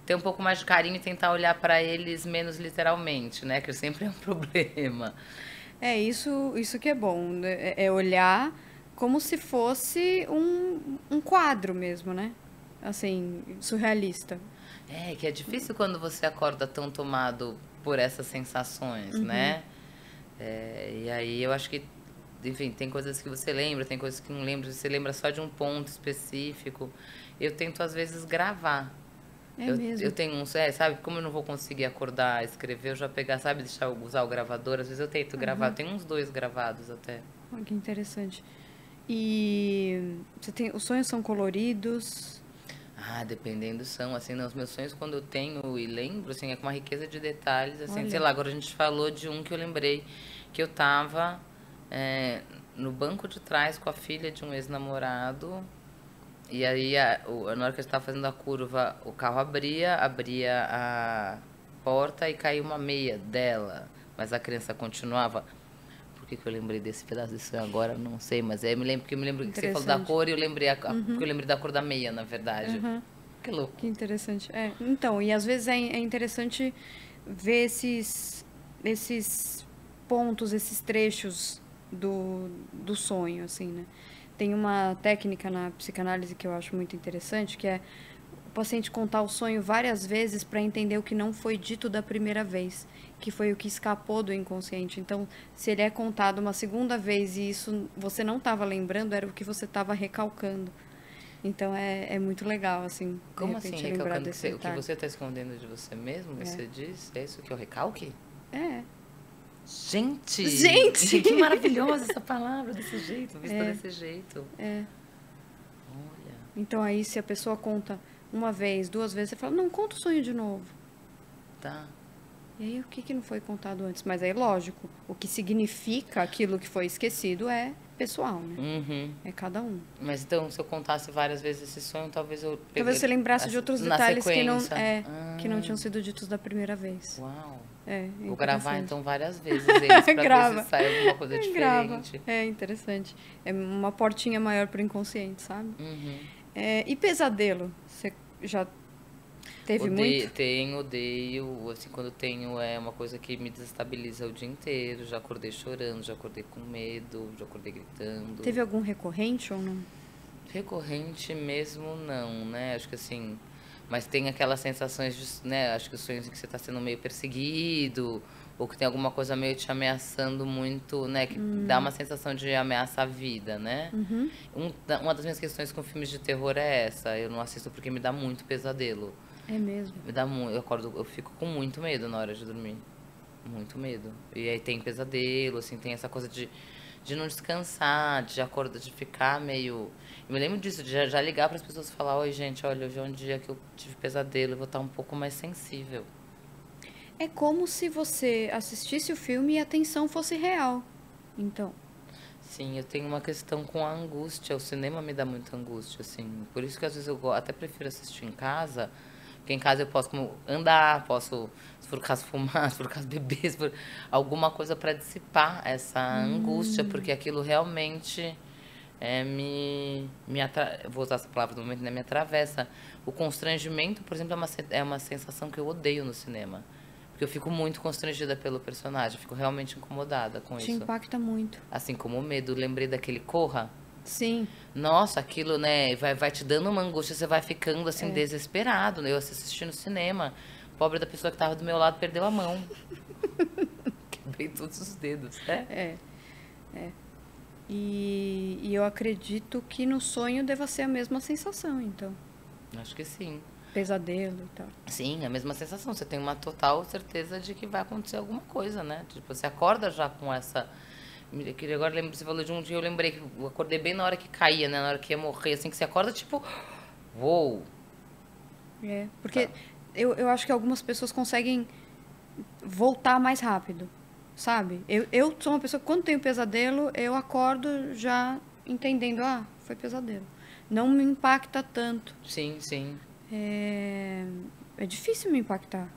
ter um pouco mais de carinho e tentar olhar para eles menos literalmente, né? Que sempre é um problema. Isso que é bom, né? É olhar como se fosse um quadro mesmo, né? Assim, surrealista. Que é difícil quando você acorda tão tomado por essas sensações, né? E aí eu acho que, enfim, tem coisas que você lembra, tem coisas que não lembra, você lembra só de um ponto específico. Eu tento, às vezes, gravar. Mesmo? Eu tenho sabe, como eu não vou conseguir acordar, escrever, eu já pegar, sabe, usar o gravador, às vezes eu tento gravar, eu tenho uns 2 gravados até. Olha que interessante. E os sonhos são coloridos? Dependendo são, assim, os meus sonhos quando eu tenho e lembro, assim, é com uma riqueza de detalhes, assim, Olha. sei lá, agora a gente falou de um que eu lembrei, que eu tava no banco de trás com a filha de um ex-namorado, e aí na hora que a gente tava fazendo a curva, o carro abria a porta e caiu uma meia dela, mas a criança continuava. Por que eu lembrei desse pedaço de sonho agora? Não sei, mas aí eu me lembro que você falou da cor e eu lembrei porque eu lembrei da cor da meia, na verdade. Que louco. Que interessante. Então, e às vezes é interessante ver esses pontos, esses trechos do sonho, assim, né? Tem uma técnica na psicanálise que eu acho muito interessante, que é o paciente contar o sonho várias vezes para entender o que não foi dito da primeira vez, que foi o que escapou do inconsciente. Então, se ele é contado uma segunda vez e isso você não estava lembrando, era o que você estava recalcando. Então, é muito legal, assim, como assim, recalcando desse o que você está escondendo de você mesmo, você diz? É isso que é o recalque? Gente! Que maravilhosa essa palavra, desse jeito, vista desse jeito. Olha. Então, aí, se a pessoa conta uma vez, 2 vezes, você fala, não, conta o sonho de novo. Tá. E aí, o que não foi contado antes? Mas aí, lógico, o que significa aquilo que foi esquecido é pessoal, né? É cada um. Mas então, se eu contasse várias vezes esse sonho, talvez eu... Talvez você lembrasse de outros detalhes que não tinham sido ditos da primeira vez. Uau! Vou gravar, então, várias vezes eles, pra ver se sai alguma coisa diferente. Grava. É interessante. É uma portinha maior pro inconsciente, sabe? E pesadelo? Você já teve muito? Odeio. Assim, quando tenho, é uma coisa que me desestabiliza o dia inteiro. Já acordei chorando, já acordei com medo, já acordei gritando. Teve algum recorrente ou não? Recorrente mesmo não, né? Acho que assim... Mas tem aquelas sensações, né? Acho que os sonhos em que você está sendo meio perseguido, ou que tem alguma coisa meio te ameaçando muito, né? Que dá uma sensação de ameaça à vida, né? Uma das minhas questões com filmes de terror é essa. Eu não assisto porque me dá muito pesadelo. É mesmo? Me dá muito. Eu fico com muito medo na hora de dormir. Muito medo. E aí tem pesadelo, assim, tem essa coisa de não descansar, de acordar, de ficar meio... Eu me lembro disso, de já ligar para as pessoas e falar, oi, gente, olha, hoje é um dia que eu tive pesadelo, eu vou estar um pouco mais sensível. É como se você assistisse o filme e a tensão fosse real, então. Sim, eu tenho uma questão com a angústia, o cinema me dá muita angústia, assim. Por isso que às vezes eu até prefiro assistir em casa, porque em casa eu posso andar, posso, se for o caso, fumar, se for o caso, beber, se for alguma coisa para dissipar essa angústia, porque aquilo realmente... vou usar essa palavra no momento, né? Me atravessa. O constrangimento, por exemplo, é uma sensação que eu odeio no cinema. Porque eu fico muito constrangida pelo personagem, eu fico realmente incomodada com Te isso. impacta muito. Assim como o medo, lembrei daquele Corra. Sim. Nossa, aquilo, né, vai te dando uma angústia, você vai ficando, assim, desesperado, né? Eu assisti no cinema, pobre da pessoa que tava do meu lado perdeu a mão. Quebrei todos os dedos, né? E eu acredito que no sonho deva ser a mesma sensação, então. Acho que sim. Pesadelo e tal. Sim, a mesma sensação. Você tem uma total certeza de que vai acontecer alguma coisa, né? Tipo, você acorda já com essa... Agora você falou de um dia, eu lembrei que eu acordei bem na hora que caía, né? Na hora que ia morrer, assim, que você acorda, tipo... Uou! Porque eu acho que algumas pessoas conseguem voltar mais rápido, sabe? Eu sou uma pessoa que quando tenho pesadelo, eu acordo já entendendo, foi pesadelo. Não me impacta tanto. Sim, sim. É difícil me impactar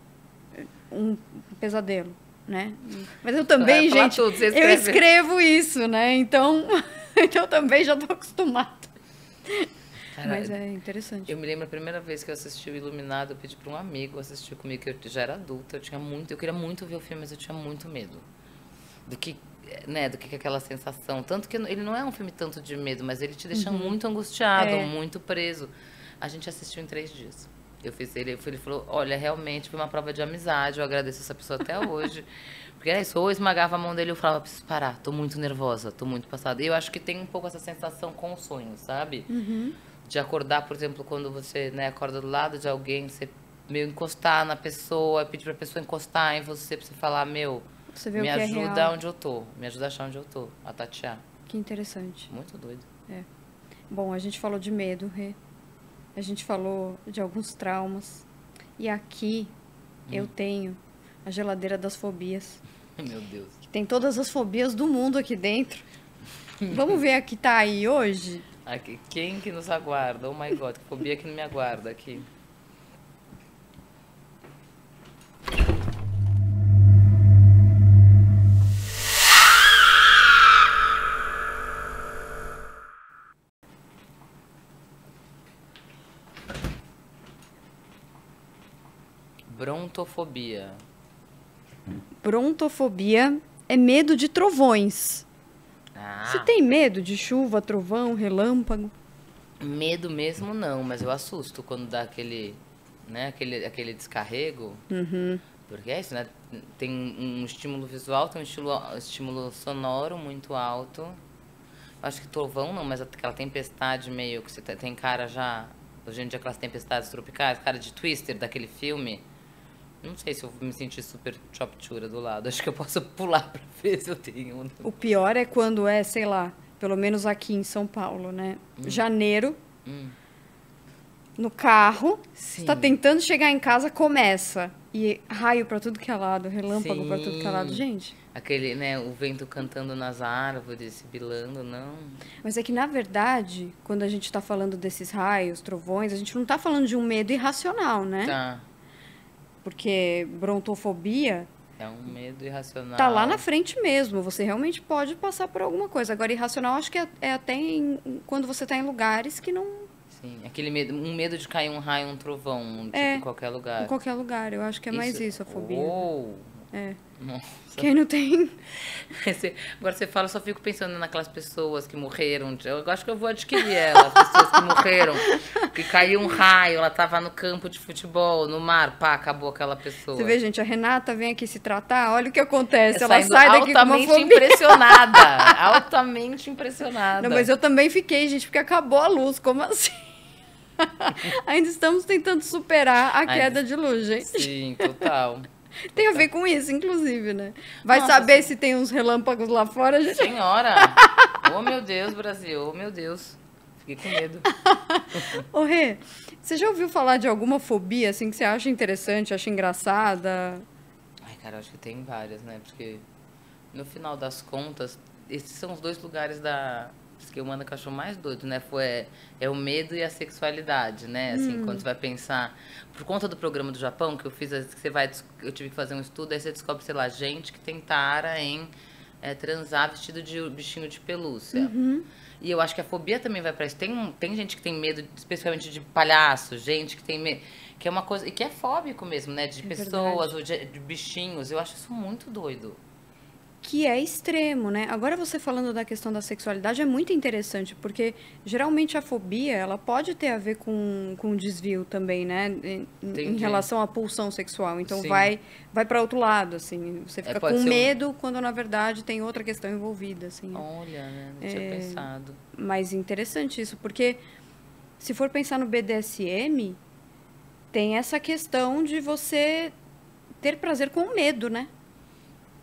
um pesadelo, né? Mas eu também, gente, eu escrevo isso, né? Então, eu também já tô acostumada. Cara, mas é interessante. Eu me lembro a primeira vez que eu assisti o Iluminado, eu pedi para um amigo assistir comigo, que eu já era adulta, eu queria muito ver o filme, mas eu tinha muito medo do que aquela sensação. Tanto que ele não é um filme tanto de medo, mas ele te deixa muito angustiado, muito preso. A gente assistiu em 3 dias. Ele falou, olha, realmente foi uma prova de amizade, eu agradeço essa pessoa até hoje. Porque é isso, ou eu esmagava a mão dele e eu falava, preciso parar, tô muito nervosa, tô muito passada. E eu acho que tem um pouco essa sensação com o sonho, sabe? De acordar, por exemplo, quando você, né, acorda do lado de alguém, você meio encostar na pessoa, pedir pra pessoa encostar em você, pra você falar, você vê me o que ajuda é real. onde eu tô, me ajuda a achar onde eu tô, a tatear. Que interessante. Muito doido. Bom, a gente falou de medo, Rê. A gente falou de alguns traumas. E aqui eu tenho a geladeira das fobias. Meu Deus. Que tem todas as fobias do mundo aqui dentro. Vamos ver a que tá aí hoje? Aqui, quem que nos aguarda? Oh my God, que fobia que não me aguarda aqui. Brontofobia. Brontofobia é medo de trovões. Você tem medo de chuva, trovão, relâmpago? Medo mesmo não, mas eu assusto quando dá aquele, né, aquele descarrego. Porque é isso, né? Tem um estímulo visual, tem um estímulo sonoro muito alto. Acho que trovão não, mas aquela tempestade meio que você tem cara já... Hoje em dia aquelas tempestades tropicais, cara de Twister daquele filme. Não sei se eu me senti super choptura do lado. Acho que eu posso pular pra ver se eu tenho. O pior é quando é, sei lá, pelo menos aqui em São Paulo, né? Janeiro, no carro, você tá tentando chegar em casa, começa. E raio pra tudo que é lado, relâmpago pra tudo que é lado. Gente... Aquele, né, o vento cantando nas árvores, sibilando, não. Mas é que, na verdade, quando a gente tá falando desses raios, trovões, a gente não tá falando de um medo irracional, né? Tá. Porque brontofobia... É um medo irracional. Tá lá na frente mesmo. Você realmente pode passar por alguma coisa. Agora, irracional, acho que é até quando você tá em lugares que não... Sim, aquele medo, um medo de cair um raio, um trovão, tipo, em qualquer lugar. Em qualquer lugar. Eu acho que é mais isso, a fobia. Uou! Nossa. Quem não tem... Agora você fala, eu só fico pensando naquelas pessoas que morreram. Eu acho que eu vou adquirir ela. As pessoas que morreram, que caiu um raio, ela tava no campo de futebol, no mar, pá, acabou aquela pessoa. Você vê, gente, a Renata vem aqui se tratar, olha o que acontece. Ela sai daqui com uma fobia. Altamente impressionada. Altamente impressionada. Não, mas eu também fiquei, gente, porque acabou a luz. Como assim? Ainda estamos tentando superar a queda de luz, gente. Sim, total. Tem a ver com isso, inclusive, né? Vai saber se tem uns relâmpagos lá fora, gente. Senhora! Oh, meu Deus, Brasil. Oh, meu Deus. Fiquei com medo. Ô, Rê, você já ouviu falar de alguma fobia, assim, que você acha interessante, acha engraçada? Ai, cara, eu acho que tem várias, né? Porque, no final das contas, esses são os 2 lugares que eu mando que eu acho mais doido, né? É o medo e a sexualidade, né? Assim, quando você vai pensar... Por conta do programa do Japão que eu fiz, eu tive que fazer um estudo, aí você descobre, sei lá, gente que tem tara em transar vestido de bichinho de pelúcia. E eu acho que a fobia também vai pra isso. Tem gente que tem medo, especialmente de palhaço, gente que tem medo, que é uma coisa, e que é fóbico mesmo, né? De É pessoas, verdade. ou de bichinhos. Eu acho isso muito doido. Que é extremo, né? Agora você falando da questão da sexualidade é muito interessante, porque geralmente a fobia, ela pode ter a ver com desvio também, né? Em Entendi. relação à pulsão sexual. Então Sim. vai para outro lado, assim. Você É, fica com pode ser um. medo quando na verdade tem outra questão envolvida, assim. Olha, né? Não tinha pensado. Mas interessante isso, porque se for pensar no BDSM, tem essa questão de você ter prazer com medo, né?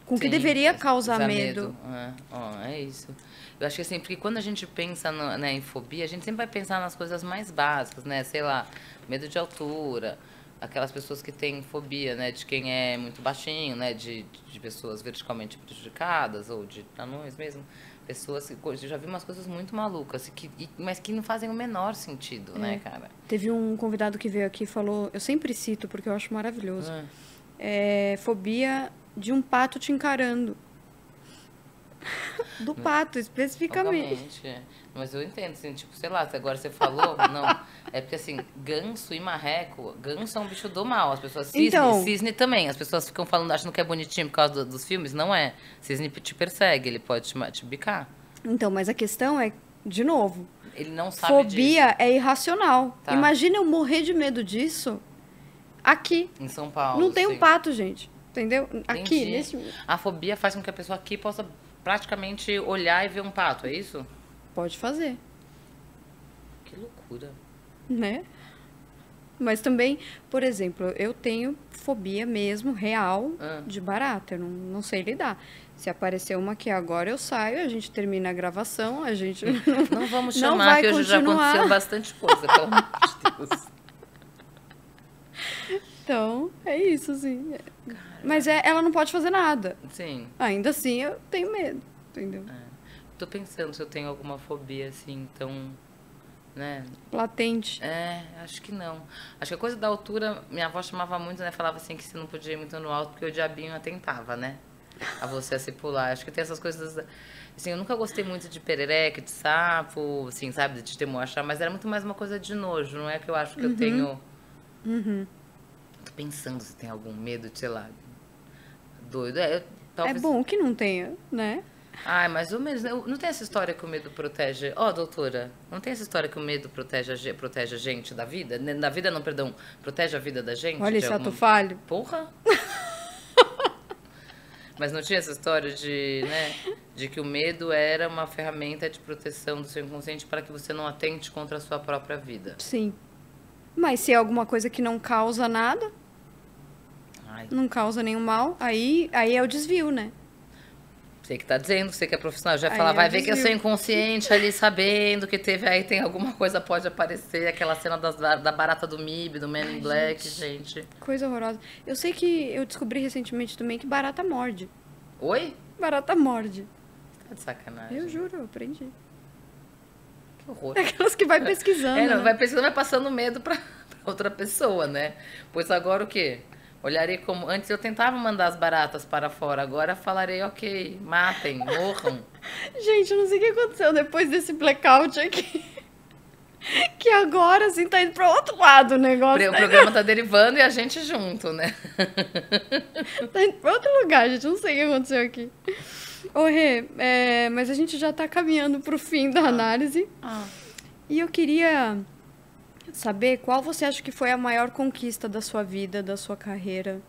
Com o que Sim, deveria causar usar medo. medo. É, ó, é isso. Eu acho que assim, porque quando a gente pensa né, em fobia, a gente sempre vai pensar nas coisas mais básicas, né? Sei lá, medo de altura, aquelas pessoas que têm fobia, né? De quem é muito baixinho, né? De pessoas verticalmente prejudicadas, ou de anões mesmo. Pessoas que. Eu já vi umas coisas muito malucas, mas que não fazem o menor sentido, né, cara? Teve um convidado que veio aqui e falou, eu sempre cito porque eu acho maravilhoso. É, Fobia de um pato te encarando. Do pato, especificamente. obviamente. É. Mas eu entendo, assim, tipo, sei lá, agora você falou, não. É porque assim, ganso e marreco, ganso é um bicho do mal. As pessoas. Então, Cisne também. As pessoas ficam falando, achando que é bonitinho por causa dos filmes. Não é. Cisne te persegue, ele pode te bicar. mas a questão é, de novo, Ele não sabe disso. fobia é irracional. Tá. Imagina eu morrer de medo disso aqui. Em São Não Paulo, tem um sim. pato, gente. Entendeu? Aqui, Entendi. nesse. A fobia faz com que a pessoa aqui possa praticamente olhar e ver um pato, é isso? Pode fazer, Que loucura. né? Mas também, por exemplo, eu tenho fobia mesmo, real, Ah. de barata. Eu não sei lidar. Se aparecer uma aqui agora, eu saio, a gente termina a gravação, a gente Não vamos não chamar, vai que hoje já continuar. aconteceu bastante coisa, pelo amor de Deus. Então, é isso, assim. Mas ela não pode fazer nada. Sim. Ainda assim, eu tenho medo, entendeu? Tô pensando se eu tenho alguma fobia assim, tão, né? Latente. É, acho que não. Acho que a coisa da altura, minha avó chamava muito, né? Falava assim que você não podia ir muito no alto porque o diabinho atentava, né? A você a se pular. Acho que tem essas coisas. Assim, eu nunca gostei muito de perereca, de sapo, assim, sabe? De temoachar, mas era muito mais uma coisa de nojo, não é que eu acho que eu tenho. Tô pensando se tem algum medo, de, sei lá, doido. É Talvez. bom que não tenha, né? Ai, mais ou menos. Não tem essa história que o medo protege. Ó, doutora, não tem essa história que o medo protege a gente da vida? Da vida, não, perdão. Protege a vida da gente? Olha De esse ato alguma. falho. Porra! Mas não tinha essa história de, né, de que o medo era uma ferramenta de proteção do seu inconsciente para que você não atente contra a sua própria vida. Sim. Mas se é alguma coisa que não causa nada, Ai, não causa nenhum mal, aí é o desvio, né? você que tá dizendo, você que é profissional, já Aí fala, é vai o ver que eu desvio. sou inconsciente ali, sabendo que teve aí, tem alguma coisa, pode aparecer, aquela cena da barata do MIB, do Man in Black, gente. Coisa horrorosa. Eu sei que eu descobri recentemente também que barata morde. Oi? Barata morde. Tá de sacanagem. Eu juro, eu aprendi. Que horror. Aquelas que vai pesquisando, Não, né? vai pensando, vai passando medo pra outra pessoa, né? Pois agora o quê? Olharei como. Antes eu tentava mandar as baratas para fora, agora falarei, ok, matem, morram. Gente, eu não sei o que aconteceu depois desse blackout aqui. Que agora, assim, tá indo pra outro lado o negócio. O programa tá derivando e a gente junto, né? Tá indo pra outro lugar, gente. Eu não sei o que aconteceu aqui. Ô, Rê, mas a gente já tá caminhando pro fim da análise. E eu queria saber qual você acha que foi a maior conquista da sua vida, da sua carreira.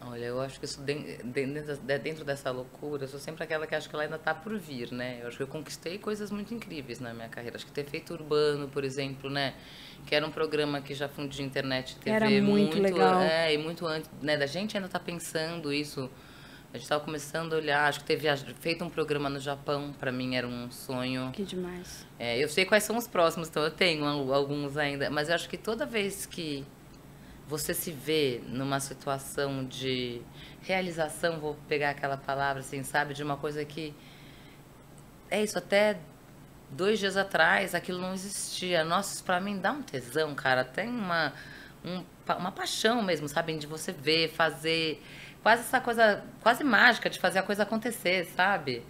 Olha, eu acho que isso dentro dessa loucura, eu sou sempre aquela que acho que ela ainda tá por vir, né? Eu acho que eu conquistei coisas muito incríveis na minha carreira. Acho que ter feito Urbano, por exemplo, né? Que era um programa que já fundia internet e TV Era muito legal. E muito antes, né? Da gente ainda tá pensando isso. A gente tava começando a olhar, acho que ter feito um programa no Japão, pra mim era um sonho. Que demais. Eu sei quais são os próximos, então eu tenho alguns ainda, mas eu acho que toda vez que você se vê numa situação de realização, vou pegar aquela palavra assim, sabe, de uma coisa que é isso, até 2 dias atrás aquilo não existia. Nossa, isso pra mim dá um tesão, cara, tem uma paixão mesmo, sabe, de você ver, fazer, quase essa coisa, quase mágica de fazer a coisa acontecer, sabe?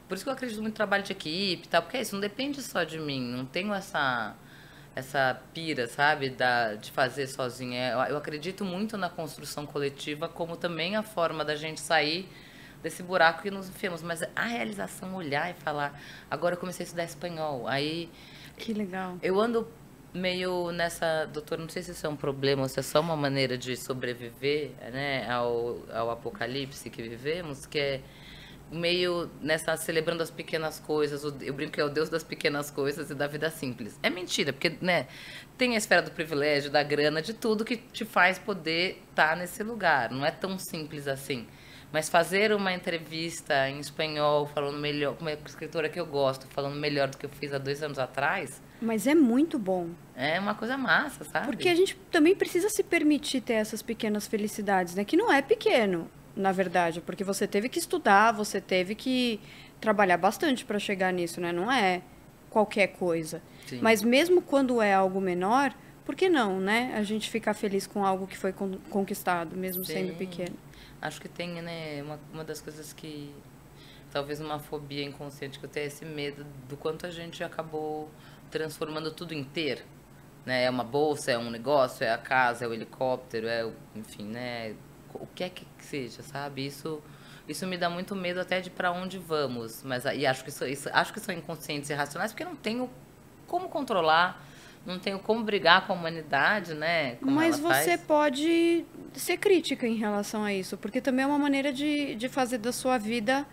Por isso que eu acredito muito no trabalho de equipe e tal, porque é isso, não depende só de mim, não tenho essa pira, sabe, de fazer sozinha. Eu acredito muito na construção coletiva, como também a forma da gente sair desse buraco que nos enfiamos. Mas a realização, olhar e falar. Agora eu comecei a estudar espanhol. Aí. Que legal. Eu ando meio nessa. Doutor, não sei se isso é um problema ou se é só uma maneira de sobreviver, né, ao apocalipse que vivemos, que é meio nessa celebrando as pequenas coisas, eu brinco que é o Deus das pequenas coisas e da vida simples. É mentira, porque, né, tem a esfera do privilégio, da grana, de tudo que te faz poder estar nesse lugar. Não é tão simples assim. Mas fazer uma entrevista em espanhol, falando melhor, com uma escritora que eu gosto, falando melhor do que eu fiz há 2 anos atrás, Mas é muito bom. é uma coisa massa, sabe? Porque a gente também precisa se permitir ter essas pequenas felicidades, né? Que não é pequeno, na verdade, porque você teve que estudar, você teve que trabalhar bastante para chegar nisso, né? Não é qualquer coisa. Sim. Mas mesmo quando é algo menor, por que não, né? A gente ficar feliz com algo que foi conquistado, mesmo sendo Sim. pequeno. Acho que tem, né, uma das coisas que talvez uma fobia inconsciente que eu tenho é esse medo do quanto a gente acabou transformando tudo em ter, né? É uma bolsa, é um negócio, é a casa, é o helicóptero, enfim, né? O que é que seja, sabe? Isso me dá muito medo até de para onde vamos, mas e acho que acho que são inconscientes e irracionais porque eu não tenho como controlar, não tenho como brigar com a humanidade, né? Como Mas ela você faz. pode ser crítica em relação a isso, porque também é uma maneira de fazer da sua vida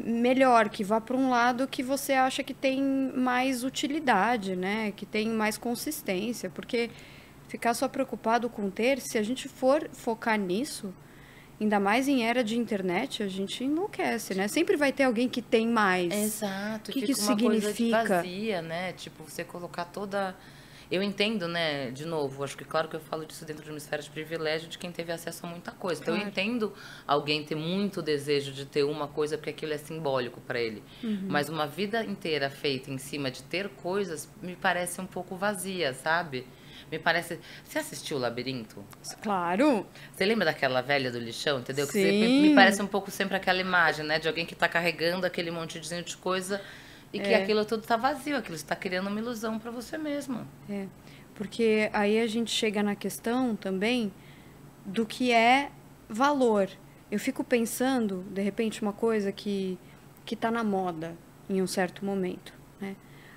melhor, que vá para um lado que você acha que tem mais utilidade, né? Que tem mais consistência, porque ficar só preocupado com ter, se a gente for focar nisso, ainda mais em era de internet, a gente enlouquece, né? Sempre vai ter alguém que tem mais. Exato, O que fica isso uma coisa de significa? vazia, né? Tipo, você colocar toda. Eu entendo, né? De novo, acho que claro que eu falo disso dentro de uma esfera de privilégio de quem teve acesso a muita coisa. Então eu Claro. entendo alguém ter muito desejo de ter uma coisa porque aquilo é simbólico para ele. Mas uma vida inteira feita em cima de ter coisas me parece um pouco vazia, sabe? Me parece. Você assistiu o Labirinto? Claro. Você lembra daquela velha do lixão, entendeu? Que Sim. me parece um pouco sempre aquela imagem, né? De alguém que tá carregando aquele montezinho de coisa e que aquilo tudo tá vazio, aquilo está criando uma ilusão para você mesma. É, porque aí a gente chega na questão também do que é valor. Eu fico pensando, de repente, uma coisa que está na moda em um certo momento, né?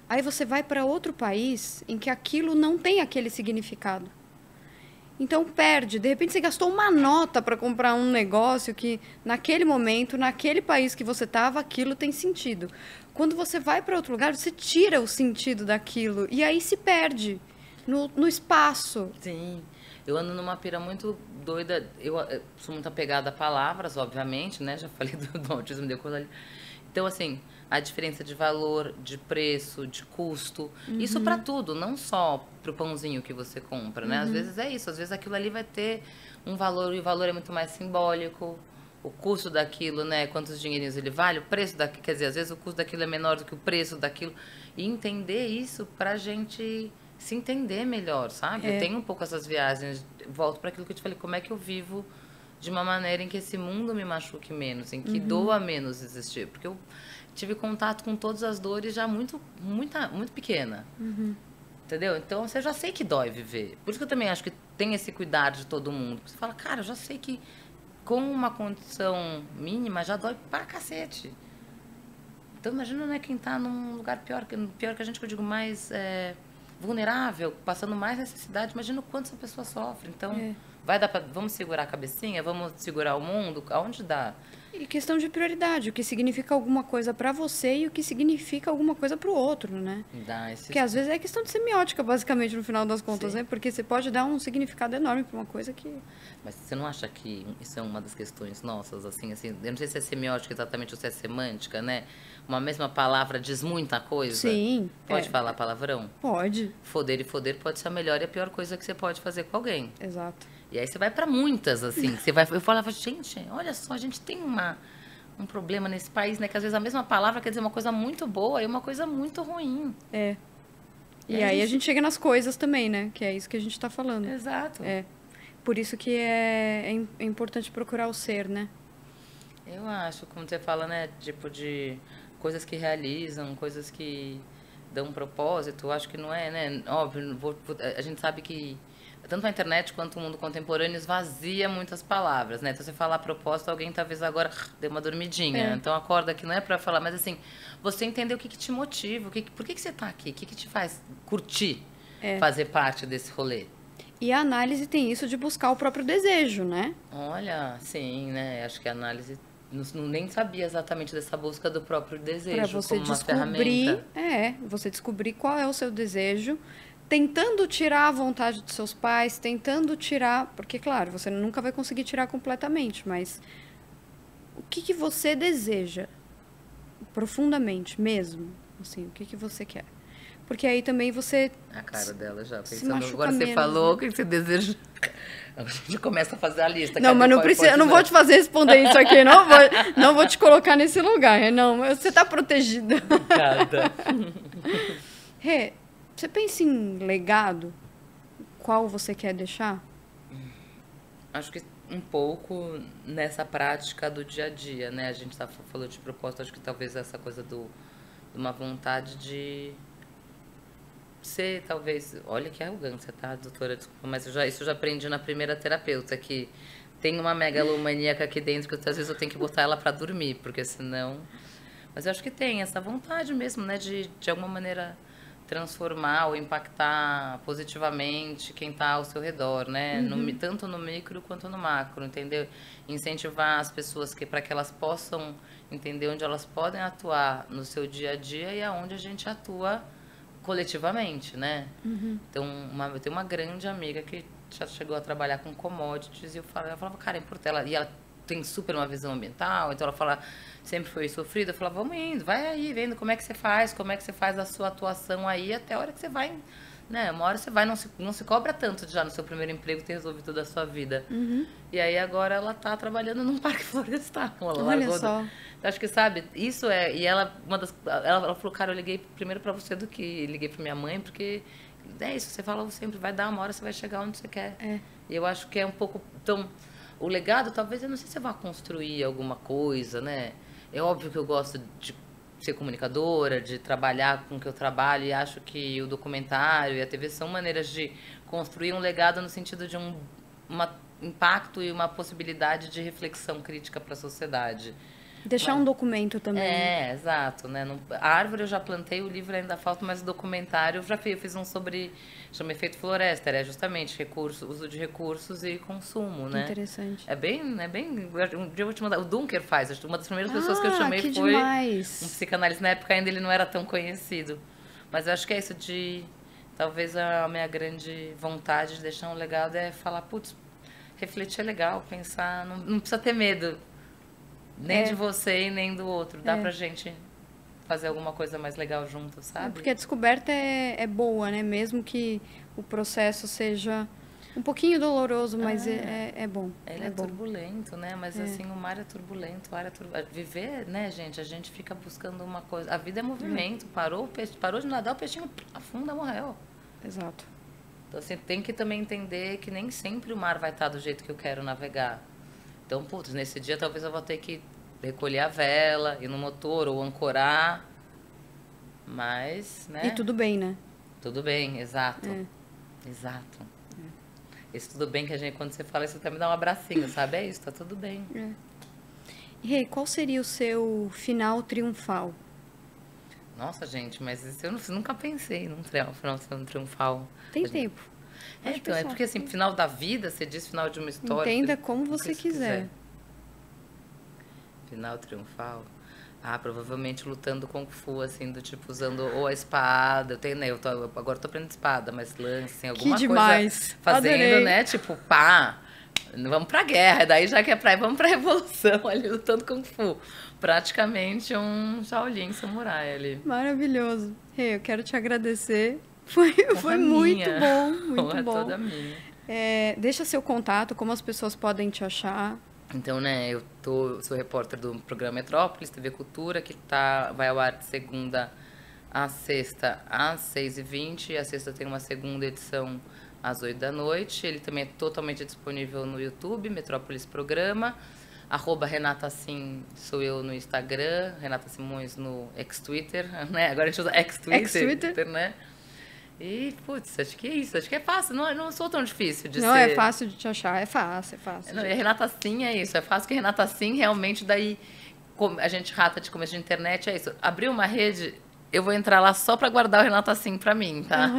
Aí você vai para outro país em que aquilo não tem aquele significado. Então perde. De repente você gastou uma nota para comprar um negócio que naquele momento, naquele país que você estava, aquilo tem sentido. Quando você vai para outro lugar, você tira o sentido daquilo e aí se perde no espaço. Sim. Eu ando numa pira muito doida. Eu sou muito apegada a palavras, obviamente, né? Já falei do autismo decolagem. Então, assim, a diferença de valor, de preço, de custo, isso para tudo, não só pro pãozinho que você compra, né? Às vezes é isso, às vezes aquilo ali vai ter um valor e o valor é muito mais simbólico. O custo daquilo, né? Quantos dinheirinhos ele vale, o preço daquilo, quer dizer, às vezes o custo daquilo é menor do que o preço daquilo. E entender isso pra gente se entender melhor, sabe? Eu tenho um pouco essas viagens, volto para aquilo que eu te falei, como é que eu vivo de uma maneira em que esse mundo me machuque menos, em que doa menos existir. Porque eu tive contato com todas as dores já muito pequena. Entendeu? Então, você já sei que dói viver. Por isso que eu também acho que tem esse cuidar de todo mundo. Você fala, cara, eu já sei que com uma condição mínima já dói pra cacete. Então, imagina, né, quem tá num lugar pior que a gente, que eu digo, mais vulnerável, passando mais necessidade. Imagina o quanto essa pessoa sofre. Então, vai dar pra... Vamos segurar a cabecinha? Vamos segurar o mundo? Aonde dá? E questão de prioridade, o que significa alguma coisa para você e o que significa alguma coisa para o outro, né? Dá esse... Porque às vezes é questão de semiótica, basicamente, no final das contas, Sim. né? Porque você pode dar um significado enorme para uma coisa que... Mas você não acha que isso é uma das questões nossas, assim, eu não sei se é semiótica exatamente ou se é semântica, né? Uma mesma palavra diz muita coisa. Sim. Pode falar palavrão? Pode. Foder e foder pode ser a melhor e a pior coisa que você pode fazer com alguém. Exato. E aí você vai pra muitas, assim. Você vai, eu falava, gente, olha só, a gente tem um problema nesse país, né? Que às vezes a mesma palavra quer dizer uma coisa muito boa e uma coisa muito ruim. É. E aí a gente chega nas coisas também, né? Que é isso que a gente tá falando. Exato. É. Por isso que é importante procurar o ser, né? Eu acho, como você fala, né? Tipo, de coisas que realizam, coisas que dão um propósito. Eu acho que não é, né? Óbvio, a gente sabe que tanto a internet quanto o mundo contemporâneo esvazia muitas palavras, né? Então, você falar propósito, alguém talvez agora dê uma dormidinha. É. Então, acorda que não é pra falar, mas assim, você entender o que te motiva, por que você tá aqui, o que te faz curtir fazer parte desse rolê. E a análise tem isso de buscar o próprio desejo, né? Olha, sim, né? Acho que a análise nem sabia exatamente dessa busca do próprio Para desejo você como uma descobrir, ferramenta. você descobrir qual é o seu desejo, tentando tirar a vontade dos seus pais, tentando tirar, porque claro, você nunca vai conseguir tirar completamente, mas o que você deseja profundamente mesmo, assim, o que você quer? Porque aí também você A cara dela já se pensando. machuca Agora você menos, falou né? o que você deseja. A gente começa a fazer a lista. Não, Cadê mas o não PowerPoint precisa, eu não vou branco? te fazer responder isso aqui, não vou te colocar nesse lugar, não, você tá protegida. Obrigada. Rê, você pensa em legado? Qual você quer deixar? Acho que um pouco nessa prática do dia a dia, né? A gente falou de propósito, acho que talvez essa coisa de uma vontade de ser, talvez... Olha que arrogância, tá, doutora? Desculpa, mas isso eu já aprendi na primeira terapeuta, que tem uma megalomaníaca aqui dentro que às vezes eu tenho que botar ela pra dormir, porque senão... Mas eu acho que tem essa vontade mesmo, né? De alguma maneira transformar ou impactar positivamente quem está ao seu redor, né? Tanto no micro quanto no macro, entendeu? Incentivar as pessoas para que elas possam entender onde elas podem atuar no seu dia a dia e aonde a gente atua coletivamente, né? Então, eu tenho uma grande amiga que já chegou a trabalhar com commodities e ela falava, cara, é importante. E ela tem super uma visão ambiental, então ela fala, sempre foi sofrida, eu falava, vamos indo, vai aí, vendo como é que você faz a sua atuação aí, até a hora que você vai, né, uma hora você vai, não se cobra tanto já no seu primeiro emprego ter resolvido toda a sua vida. E aí agora ela tá trabalhando num parque florestal. Olha só. Acho que, sabe, isso é, e ela, ela falou, cara, eu liguei primeiro pra você do que liguei pra minha mãe, porque é isso, você fala sempre, vai dar uma hora, você vai chegar onde você quer. E eu acho que é um pouco, então, o legado, talvez, eu não sei se você vai construir alguma coisa, né? É óbvio que eu gosto de ser comunicadora, de trabalhar com o que eu trabalho, e acho que o documentário e a TV são maneiras de construir um legado no sentido de um impacto e uma possibilidade de reflexão crítica para a sociedade. Deixar um documento também. Exato, né? A árvore eu já plantei, o livro ainda falta, mas o documentário eu já fiz um sobre, chama Efeito Floresta, é justamente uso de recursos e consumo, né? Interessante. É bem, um dia eu vou te mandar, o Dunker faz, uma das primeiras pessoas que eu chamei que foi demais. um psicanalista, na época ainda ele não era tão conhecido, mas eu acho que é isso de, talvez a minha grande vontade de deixar um legado é falar, putz, refletir é legal, pensar, não precisa ter medo. Nem de você e nem do outro. Dá pra gente fazer alguma coisa mais legal junto, sabe? Porque a descoberta é boa, né? Mesmo que o processo seja um pouquinho doloroso, mas é bom. Ele é bom. turbulento, né? Mas assim, o mar é turbulento, o ar é turbulento. Viver, né, gente? A gente fica buscando uma coisa. A vida é movimento. Parou de nadar, o peixinho afunda, morreu. Exato. Então, assim, tem que também entender que nem sempre o mar vai estar do jeito que eu quero navegar. Então, putz, nesse dia talvez eu vou ter que recolher a vela, ir no motor ou ancorar. Mas, né? E tudo bem, né? Tudo bem, exato. Exato. Esse tudo bem que a gente, quando você fala isso, até me dá um abracinho, sabe? É isso, tá tudo bem. E Rê, qual seria o seu final triunfal? Nossa, gente, mas isso eu nunca pensei num final triunfal. Tem tempo. Então, é porque assim, final da vida, você diz final de uma história. Entenda como você quiser. Final triunfal. Provavelmente lutando Kung Fu, assim, do tipo, usando ou a espada. Agora eu tô aprendendo espada, mas lance, assim, alguma demais. coisa fazendo, Adorei. né? Tipo, vamos pra guerra. Daí já que é praia, vamos pra revolução ali, lutando Kung Fu. Praticamente um Shaolin samurai ali. Maravilhoso. Rê, eu quero te agradecer. Foi muito bom, muito bom. Toda minha. Deixa seu contato, como as pessoas podem te achar. Então, né, sou repórter do programa Metrópolis, TV Cultura, que vai ao ar de segunda a sexta às 6h20. E a sexta tem uma segunda edição às 8 da noite. Ele também é totalmente disponível no YouTube, Metrópolis Programa. @Renata Sim sou eu no Instagram, Renata Simões no ex-Twitter, né? Agora a gente usa ex-Twitter, né? E, putz, acho que é isso. Acho que é fácil. Não sou tão difícil de ser... Não, é fácil de te achar. É fácil. Não, e a Renata Sim é isso. É fácil que a Renata Sim realmente daí... A gente rata de começo de internet, é isso. Abrir uma rede, eu vou entrar lá só para guardar o Renata Sim para mim, tá?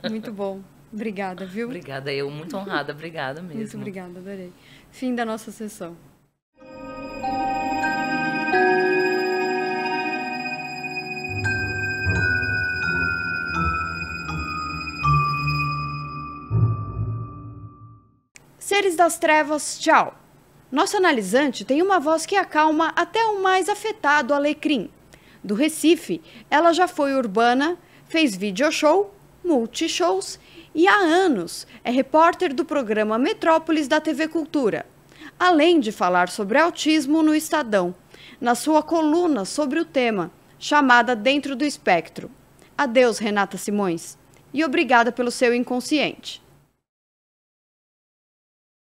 Muito bom. Obrigada, viu? Obrigada, eu muito honrada. Obrigada mesmo. Muito obrigada, adorei. Fim da nossa sessão. Seres das trevas, tchau. Nosso analisante tem uma voz que acalma até o mais afetado alecrim. Do Recife, ela já foi urbana, fez video show, multishows e há anos é repórter do programa Metrópolis da TV Cultura. Além de falar sobre autismo no Estadão, na sua coluna sobre o tema, chamada Dentro do Espectro. Adeus, Renata Simões, e obrigada pelo seu inconsciente.